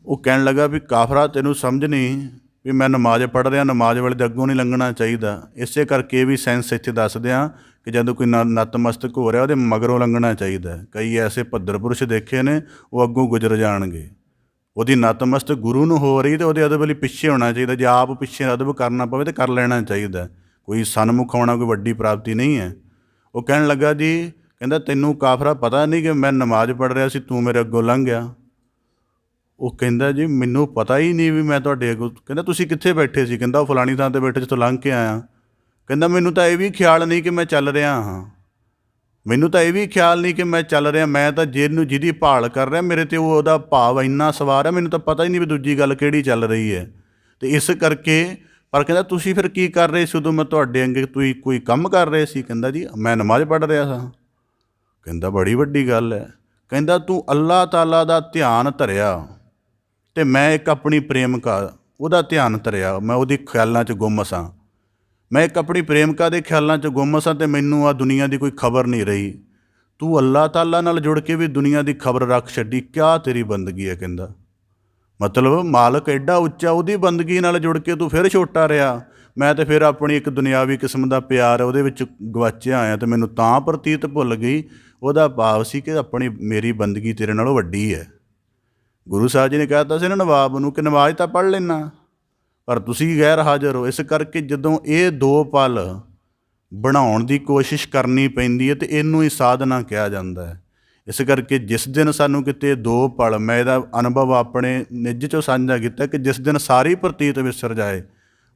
ਉਹ ਕਹਿਣ ਲੱਗਾ ਵੀ ਕਾਫਰਾ ਤੈਨੂੰ ਸਮਝ ਨਹੀਂ ਵੀ ਮੈਂ ਨਮਾਜ਼ ਪੜ੍ਹ ਰਿਹਾ, ਨਮਾਜ਼ ਵਾਲੇ ਦੇ ਅੱਗੋਂ ਨਹੀਂ ਲੰਘਣਾ ਚਾਹੀਦਾ। ਇਸੇ ਕਰਕੇ ਇਹ ਵੀ ਸੈਂਸ ਇੱਥੇ ਦੱਸਦੇ ਹਾਂ ਕਿ ਜਦੋਂ ਕੋਈ ਨਤਮਸਤਕ ਹੋ ਰਿਹਾ ਉਹਦੇ ਮਗਰੋਂ ਲੰਘਣਾ ਚਾਹੀਦਾ। ਕਈ ਐਸੇ ਭੱਦਰ ਪੁਰਸ਼ ਦੇਖੇ ਨੇ ਉਹ ਅੱਗੋਂ ਗੁਜ਼ਰ ਜਾਣਗੇ। ਉਹਦੀ ਨਤਮਸਤਕ ਗੁਰੂ ਨੂੰ ਹੋ ਰਹੀ ਅਤੇ ਉਹਦੇ ਅਦਬ ਲਈ ਪਿੱਛੇ ਹੋਣਾ ਚਾਹੀਦਾ। ਜੇ ਆਪ ਪਿੱਛੇ ਅਦਬ ਕਰਨਾ ਪਵੇ ਤਾਂ ਕਰ ਲੈਣਾ ਚਾਹੀਦਾ। ਕੋਈ ਸਨਮੁਖ ਹੋਣਾ ਕੋਈ ਵੱਡੀ ਪ੍ਰਾਪਤੀ ਨਹੀਂ ਹੈ। ਉਹ ਕਹਿਣ ਲੱਗਾ ਜੀ, ਕਹਿੰਦਾ ਤੈਨੂੰ ਕਾਫਰਾ ਪਤਾ ਨਹੀਂ ਕਿ ਮੈਂ ਨਮਾਜ਼ ਪੜ੍ਹ ਰਿਹਾ ਸੀ, ਤੂੰ ਮੇਰੇ ਅੱਗੋਂ ਲੰਘ ਗਿਆ। ਉਹ ਕਹਿੰਦਾ ਜੀ ਮੈਨੂੰ ਪਤਾ ਹੀ ਨਹੀਂ ਵੀ ਮੈਂ ਤੁਹਾਡੇ ਅੱਗੋਂ। ਕਹਿੰਦਾ ਤੁਸੀਂ ਕਿੱਥੇ ਬੈਠੇ ਸੀ? ਕਹਿੰਦਾ ਉਹ ਫਲਾਣੀ ਥਾਂ 'ਤੇ ਬੈਠੇ ਜਿੱਥੋਂ ਲੰਘ ਕੇ ਆਇਆ। ਕਹਿੰਦਾ ਮੈਨੂੰ ਤਾਂ ਇਹ ਵੀ ਖਿਆਲ ਨਹੀਂ ਕਿ ਮੈਂ ਚੱਲ ਰਿਹਾ ਹਾਂ, ਮੈਨੂੰ ਤਾਂ ਇਹ ਵੀ ਖਿਆਲ ਨਹੀਂ ਕਿ ਮੈਂ ਚੱਲ ਰਿਹਾ, ਮੈਂ ਤਾਂ ਜਿਹਦੀ ਭਾਲ ਕਰ ਰਿਹਾ ਮੇਰੇ 'ਤੇ ਉਹਦਾ ਭਾਵ ਇੰਨਾ ਸਵਾਰ ਹੈ, ਮੈਨੂੰ ਤਾਂ ਪਤਾ ਹੀ ਨਹੀਂ ਵੀ ਦੂਜੀ ਗੱਲ ਕਿਹੜੀ ਚੱਲ ਰਹੀ ਹੈ। ਅਤੇ ਇਸ ਕਰਕੇ ਪਰ ਕਹਿੰਦਾ ਤੁਸੀਂ ਫਿਰ ਕੀ ਕਰ ਰਹੇ ਸੀ ਉਦੋਂ ਮੈਂ ਤੁਹਾਡੇ ਅੱਗੇ? ਤੁਸੀਂ ਕੋਈ ਕੰਮ ਕਰ ਰਹੇ ਸੀ? ਕਹਿੰਦਾ ਜੀ ਮੈਂ ਨਮਾਜ਼ ਪੜ੍ਹ ਰਿਹਾ ਸਾਂ। ਕਹਿੰਦਾ ਬੜੀ ਵੱਡੀ ਗੱਲ ਹੈ। ਕਹਿੰਦਾ ਤੂੰ ਅੱਲਾਹ ਤਾਲਾ ਦਾ ਧਿਆਨ ਧਰਿਆ ਅਤੇ ਮੈਂ ਇੱਕ ਆਪਣੀ ਪ੍ਰੇਮਿਕਾ ਉਹਦਾ ਧਿਆਨ ਧਰਿਆ, ਮੈਂ ਉਹਦੀ ਖਿਆਲਾਂ 'ਚ ਗੁੰਮ ਸਾਂ। ਮੈਂ ਇੱਕ ਆਪਣੀ ਪ੍ਰੇਮਿਕਾ ਦੇ ਖਿਆਲਾਂ 'ਚ ਗੁੰਮ ਸਾਂ ਅਤੇ ਮੈਨੂੰ ਆਹ ਦੁਨੀਆ ਦੀ ਕੋਈ ਖਬਰ ਨਹੀਂ ਰਹੀ। ਤੂੰ ਅੱਲਾਹ ਤਾਲਾ ਨਾਲ ਜੁੜ ਕੇ ਵੀ ਦੁਨੀਆ ਦੀ ਖਬਰ ਰੱਖ ਛੱਡੀ, ਕਿਆ ਤੇਰੀ ਬੰਦਗੀ ਹੈ? ਕਹਿੰਦਾ ਮਤਲਬ ਮਾਲਕ ਐਡਾ ਉੱਚਾ, ਉਹਦੀ ਬੰਦਗੀ ਨਾਲ ਜੁੜ ਕੇ ਤੂੰ ਫਿਰ ਛੋਟਾ ਰਿਹਾ। ਮੈਂ ਤਾਂ ਫਿਰ ਆਪਣੀ ਇੱਕ ਦੁਨਿਆਵੀ ਕਿਸਮ ਦਾ ਪਿਆਰ ਉਹਦੇ ਵਿੱਚ ਗਵਾਚਿਆ ਆਇਆ ਅਤੇ ਮੈਨੂੰ ਤਾਂ ਪ੍ਰਤੀਤ ਭੁੱਲ ਗਈ। ਉਹਦਾ ਭਾਵ ਸੀ ਕਿ ਮੇਰੀ ਬੰਦਗੀ ਤੇਰੇ ਨਾਲੋਂ ਵੱਡੀ ਹੈ। ਗੁਰੂ ਸਾਹਿਬ ਜੀ ਨੇ ਕਹਿ ਦਿੱਤਾ ਸੀ ਨਾ ਨਵਾਬ ਨੂੰ ਕਿ ਨਮਾਜ਼ ਤਾਂ ਪੜ੍ਹ ਲੈਣਾ ਪਰ ਤੁਸੀਂ ਗੈਰ ਹਾਜ਼ਰ ਹੋ। ਇਸ ਕਰਕੇ ਜਦੋਂ ਇਹ ਦੋ ਪਲ ਬਣਾਉਣ ਦੀ ਕੋਸ਼ਿਸ਼ ਕਰਨੀ ਪੈਂਦੀ ਹੈ ਅਤੇ ਇਹਨੂੰ ਹੀ ਸਾਧਨਾ ਕਿਹਾ ਜਾਂਦਾ ਹੈ। ਇਸ ਕਰਕੇ ਜਿਸ ਦਿਨ ਸਾਨੂੰ ਕਿਤੇ ਦੋ ਪਲ, ਮੈਂ ਇਹਦਾ ਅਨੁਭਵ ਆਪਣੇ ਨਿੱਜ 'ਚੋਂ ਸਾਂਝਾ ਕੀਤਾ ਕਿ ਜਿਸ ਦਿਨ ਸਾਰੀ ਪ੍ਰਤੀਤ ਵਿਸਰ ਜਾਏ।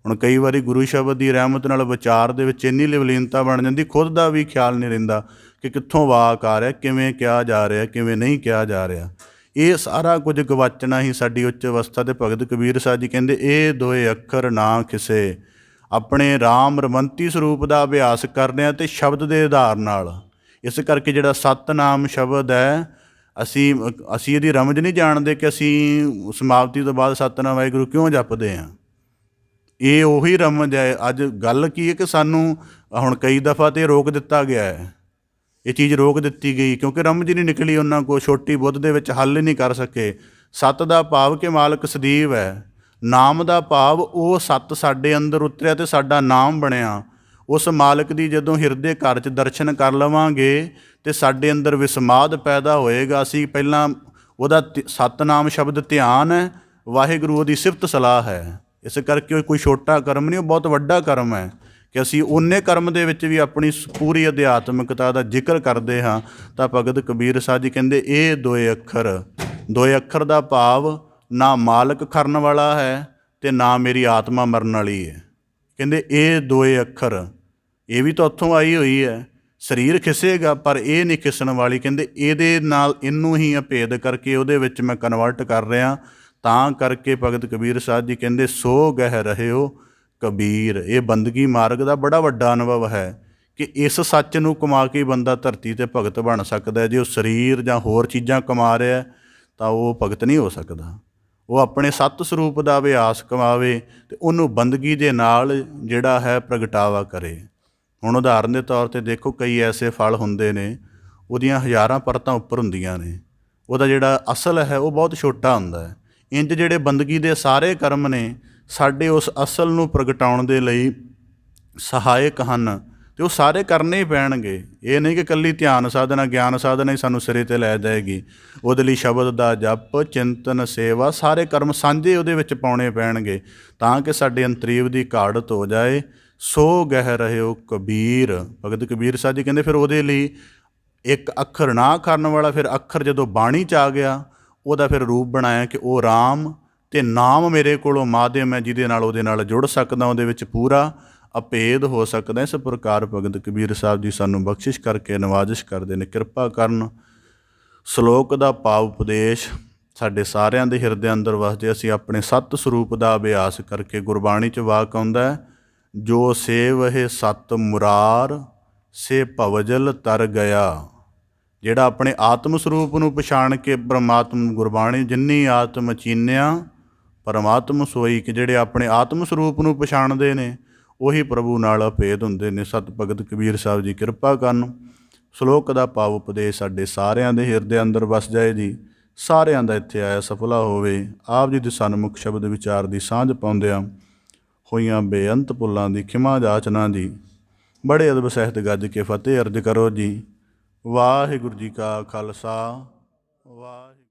ਹੁਣ ਕਈ ਵਾਰੀ ਗੁਰੂ ਸ਼ਬਦ ਦੀ ਰਹਿਮਤ ਨਾਲ ਵਿਚਾਰ ਦੇ ਵਿੱਚ ਇੰਨੀ ਲਿਵਲੀਨਤਾ ਬਣ ਜਾਂਦੀ, ਖੁਦ ਦਾ ਵੀ ਖਿਆਲ ਨਹੀਂ ਰਹਿੰਦਾ ਕਿ ਕਿੱਥੋਂ ਵਾਕ ਆ ਰਿਹਾ, ਕਿਵੇਂ ਕਿਹਾ ਜਾ ਰਿਹਾ, ਕਿਵੇਂ ਨਹੀਂ ਕਿਹਾ ਜਾ ਰਿਹਾ। ਇਹ ਸਾਰਾ ਕੁਝ ਗਵਾਚਣਾ ਹੀ ਸਾਡੀ ਉੱਚ ਅਵਸਥਾ। ਦੇ ਭਗਤ ਕਬੀਰ ਸਾਹਿਬ ਜੀ ਕਹਿੰਦੇ ਇਹ ਦੋਏ ਅੱਖਰ ਨਾ ਕਿਸੇ, ਆਪਣੇ ਰਾਮ ਰਮੰਤੀ ਸਰੂਪ ਦਾ ਅਭਿਆਸ ਕਰਦੇ ਹਾਂ ਅਤੇ ਸ਼ਬਦ ਦੇ ਆਧਾਰ ਨਾਲ। ਇਸ ਕਰਕੇ ਜਿਹੜਾ ਸਤਿਨਾਮ ਸ਼ਬਦ ਹੈ, ਅਸੀਂ ਇਹਦੀ ਰਮਜ ਨਹੀਂ ਜਾਣਦੇ ਕਿ ਅਸੀਂ ਸਮਾਪਤੀ ਤੋਂ ਬਾਅਦ ਸਤਿਨਾਮ ਵਾਹਿਗੁਰੂ ਕਿਉਂ ਜਪਦੇ ਹਾਂ। ਇਹ ਉਹੀ ਰਮਜ ਹੈ। ਅੱਜ ਗੱਲ ਕੀ ਹੈ ਕਿ ਸਾਨੂੰ ਹੁਣ ਕਈ ਦਫਾ ਤਾਂ ਰੋਕ ਦਿੱਤਾ ਗਿਆ ਹੈ, ਇਹ ਚੀਜ਼ ਰੋਕ ਦਿੱਤੀ ਗਈ ਕਿਉਂਕਿ ਰਮਜ ਨਹੀਂ ਨਿਕਲੀ ਉਹਨਾਂ ਕੋਲ, ਛੋਟੀ ਬੁੱਧ ਦੇ ਵਿੱਚ ਹੱਲ ਹੀ ਨਹੀਂ ਕਰ ਸਕੇ। ਸੱਤ ਦਾ ਭਾਵ ਕਿ ਮਾਲਕ ਸਦੀਵ ਹੈ, ਨਾਮ ਦਾ ਭਾਵ ਉਹ ਸੱਤ ਸਾਡੇ ਅੰਦਰ ਉਤਰਿਆ ਅਤੇ ਸਾਡਾ ਨਾਮ ਬਣਿਆ। ਉਸ ਮਾਲਕ ਦੀ ਜਦੋਂ ਹਿਰਦੇ ਘਰ 'ਚ ਦਰਸ਼ਨ ਕਰ ਲਵਾਂਗੇ ਅਤੇ ਸਾਡੇ ਅੰਦਰ ਵਿਸਮਾਦ ਪੈਦਾ ਹੋਏਗਾ। ਅਸੀਂ ਪਹਿਲਾਂ ਉਹਦਾ ਸਤਿਨਾਮ ਸ਼ਬਦ ਧਿਆਨ ਹੈ, ਵਾਹਿਗੁਰੂ ਉਹਦੀ ਸਿਫਤ ਸਲਾਹ ਹੈ। ਇਸ ਕਰਕੇ ਉਹ ਕੋਈ ਛੋਟਾ ਕਰਮ ਨਹੀਂ, ਉਹ ਬਹੁਤ ਵੱਡਾ ਕਰਮ ਹੈ ਕਿ ਅਸੀਂ ਓਨੇ ਕਰਮ ਦੇ ਵਿੱਚ ਵੀ ਆਪਣੀ ਪੂਰੀ ਅਧਿਆਤਮਿਕਤਾ ਦਾ ਜ਼ਿਕਰ ਕਰਦੇ ਹਾਂ। ਤਾਂ ਭਗਤ ਕਬੀਰ ਸਾਹਿਬ ਜੀ ਕਹਿੰਦੇ ਇਹ ਦੋਏ ਅੱਖਰ ਦਾ ਭਾਵ ਨਾ ਮਾਲਕ ਕਰਨ ਵਾਲਾ ਹੈ ਅਤੇ ਨਾ ਮੇਰੀ ਆਤਮਾ ਮਰਨ ਵਾਲੀ ਹੈ। ਕਹਿੰਦੇ ਇਹ ਦੋਏ ਅੱਖਰ, ਇਹ ਵੀ ਤਾਂ ਉੱਥੋਂ ਆਈ ਹੋਈ ਹੈ। ਸਰੀਰ ਖਿਸੇਗਾ ਪਰ ਇਹ ਨਹੀਂ ਖਿਸਣ ਵਾਲੀ। ਕਹਿੰਦੇ ਇਹਦੇ ਨਾਲ ਇਹਨੂੰ ਹੀ ਅਭੇਦ ਕਰਕੇ ਉਹਦੇ ਵਿੱਚ ਮੈਂ ਕਨਵਰਟ ਕਰ ਰਿਹਾ। ਤਾਂ ਕਰਕੇ ਭਗਤ ਕਬੀਰ ਸਾਹਿਬ ਜੀ ਕਹਿੰਦੇ ਸੋ ਗਹਿ ਰਹਿਓ ਕਬੀਰ। ਇਹ ਬੰਦਗੀ ਮਾਰਗ ਦਾ ਬੜਾ ਵੱਡਾ ਅਨੁਭਵ ਹੈ ਕਿ ਇਸ ਸੱਚ ਨੂੰ ਕਮਾ ਕੇ ਬੰਦਾ ਧਰਤੀ 'ਤੇ ਭਗਤ ਬਣ ਸਕਦਾ ਹੈ। ਜੇ ਉਹ ਸਰੀਰ ਜਾਂ ਹੋਰ ਚੀਜ਼ਾਂ ਕਮਾ ਰਿਹਾ ਤਾਂ ਉਹ ਭਗਤ ਨਹੀਂ ਹੋ ਸਕਦਾ। ਉਹ ਆਪਣੇ ਸੱਤ ਸਰੂਪ ਦਾ ਅਭਿਆਸ ਕਮਾਵੇ ਅਤੇ ਉਹਨੂੰ ਬੰਦਗੀ ਦੇ ਨਾਲ ਜਿਹੜਾ ਹੈ ਪ੍ਰਗਟਾਵਾ ਕਰੇ। ਹੁਣ ਉਦਾਹਰਨ ਦੇ ਤੌਰ 'ਤੇ ਦੇਖੋ, ਕਈ ਐਸੇ ਫਲ ਹੁੰਦੇ ਨੇ ਉਹਦੀਆਂ ਹਜ਼ਾਰਾਂ ਪਰਤਾਂ ਉੱਪਰ ਹੁੰਦੀਆਂ ਨੇ, ਉਹਦਾ ਜਿਹੜਾ ਅਸਲ ਹੈ ਉਹ ਬਹੁਤ ਛੋਟਾ ਹੁੰਦਾ ਹੈ। ਇੰਝ ਜਿਹੜੇ ਬੰਦਗੀ ਦੇ ਸਾਰੇ ਕਰਮ ਨੇ ਸਾਡੇ ਉਸ ਅਸਲ ਨੂੰ ਪ੍ਰਗਟਾਉਣ ਦੇ ਲਈ ਸਹਾਇਕ ਹਨ ਅਤੇ ਉਹ ਸਾਰੇ ਕਰਨੇ ਹੀ ਪੈਣਗੇ। ਇਹ ਨਹੀਂ ਕਿ ਇਕੱਲੀ ਧਿਆਨ ਸਾਧਨਾ ਗਿਆਨ ਸਾਧਨਾ ਹੀ ਸਾਨੂੰ ਸਿਰੇ 'ਤੇ ਲੈ ਜਾਏਗੀ। ਉਹਦੇ ਲਈ ਸ਼ਬਦ ਦਾ ਜਪ, ਚਿੰਤਨ, ਸੇਵਾ, ਸਾਰੇ ਕਰਮ ਸਾਂਝੇ ਉਹਦੇ ਵਿੱਚ ਪਾਉਣੇ ਪੈਣਗੇ ਤਾਂ ਕਿ ਸਾਡੇ ਅੰਤਰੀਵ ਦੀ ਘਾੜਤ ਹੋ ਜਾਏ। ਸੋ ਗਹਿ ਰਹਿਓ ਕਬੀਰ, ਭਗਤ ਕਬੀਰ ਸਾਹਿਬ ਜੀ ਕਹਿੰਦੇ ਫਿਰ ਉਹਦੇ ਲਈ ਇੱਕ ਅੱਖਰ ਨਾ ਕਰਨ ਵਾਲਾ, ਫਿਰ ਅੱਖਰ ਜਦੋਂ ਬਾਣੀ 'ਚ ਆ ਗਿਆ ਉਹਦਾ ਫਿਰ ਰੂਪ ਬਣਾਇਆ ਕਿ ਉਹ ਰਾਮ ਅਤੇ ਨਾਮ ਮੇਰੇ ਕੋਲੋਂ ਮਾਧਿਅਮ ਹੈ ਜਿਹਦੇ ਨਾਲ ਉਹਦੇ ਨਾਲ ਜੁੜ ਸਕਦਾ, ਉਹਦੇ ਵਿੱਚ ਪੂਰਾ ਅਭੇਦ ਹੋ ਸਕਦਾ। ਇਸ ਪ੍ਰਕਾਰ ਭਗਤ ਕਬੀਰ ਸਾਹਿਬ ਜੀ ਸਾਨੂੰ ਬਖਸ਼ਿਸ਼ ਕਰਕੇ ਨਵਾਜ਼ਿਸ਼ ਕਰਦੇ ਨੇ, ਕਿਰਪਾ ਕਰਨ। ਸ਼ਲੋਕ ਦਾ ਭਾਵ ਉਪਦੇਸ਼ ਸਾਡੇ ਸਾਰਿਆਂ ਦੇ ਹਿਰਦੇ ਅੰਦਰ ਵਸਦੇ। ਅਸੀਂ ਆਪਣੇ ਸੱਤ ਸਰੂਪ ਦਾ ਅਭਿਆਸ ਕਰਕੇ, ਗੁਰਬਾਣੀ 'ਚ ਵਾਕ ਆਉਂਦਾ ਹੈ, ਜੋ ਸੇਵਹਿ ਸਤ ਮੁਰਾਰ ਸੇ ਭਵਜਲ ਤਰ ਗਿਆ। ਜਿਹੜਾ ਆਪਣੇ ਆਤਮ ਸਰੂਪ ਨੂੰ ਪਛਾਣ ਕੇ ਪਰਮਾਤਮ, ਗੁਰਬਾਣੀ ਜਿੰਨੀ ਆਤਮ ਚੀਨਿਆ ਪਰਮਾਤਮ ਸੋਈ, ਕਿ ਜਿਹੜੇ ਆਪਣੇ ਆਤਮ ਸਰੂਪ ਨੂੰ ਪਛਾਣਦੇ ਨੇ ਉਹੀ ਪ੍ਰਭੂ ਨਾਲ ਅਭੇਦ ਹੁੰਦੇ ਨੇ। ਸਤ ਭਗਤ ਕਬੀਰ ਸਾਹਿਬ ਜੀ ਕਿਰਪਾ ਕਰਨ। ਸ਼ਲੋਕ ਦਾ ਭਾਵ ਉਪਦੇਸ਼ ਸਾਡੇ ਸਾਰਿਆਂ ਦੇ ਹਿਰਦੇ ਅੰਦਰ ਵਸ ਜਾਏ ਜੀ। ਸਾਰਿਆਂ ਦਾ ਇੱਥੇ ਆਇਆ ਸਫਲਾ ਹੋਵੇ। ਆਪ ਜੀ ਦੇ ਸਨਮੁਖ ਸ਼ਬਦ ਵਿਚਾਰ ਦੀ ਸਾਂਝ ਪਾਉਂਦਿਆਂ ਹੋਈਆਂ ਬੇਅੰਤ ਭੁੱਲਾਂ ਦੀ ਖਿਮਾ ਜਾਚਨਾ ਜੀ। ਬੜੇ ਅਦਬ ਸਹਿਤ ਗੱਜ ਕੇ ਫਤਿਹ ਅਰਜ ਕਰੋ ਜੀ। ਵਾਹਿਗੁਰੂ ਜੀ ਕਾ ਖਾਲਸਾ, ਵਾਹਿਗੁਰੂ।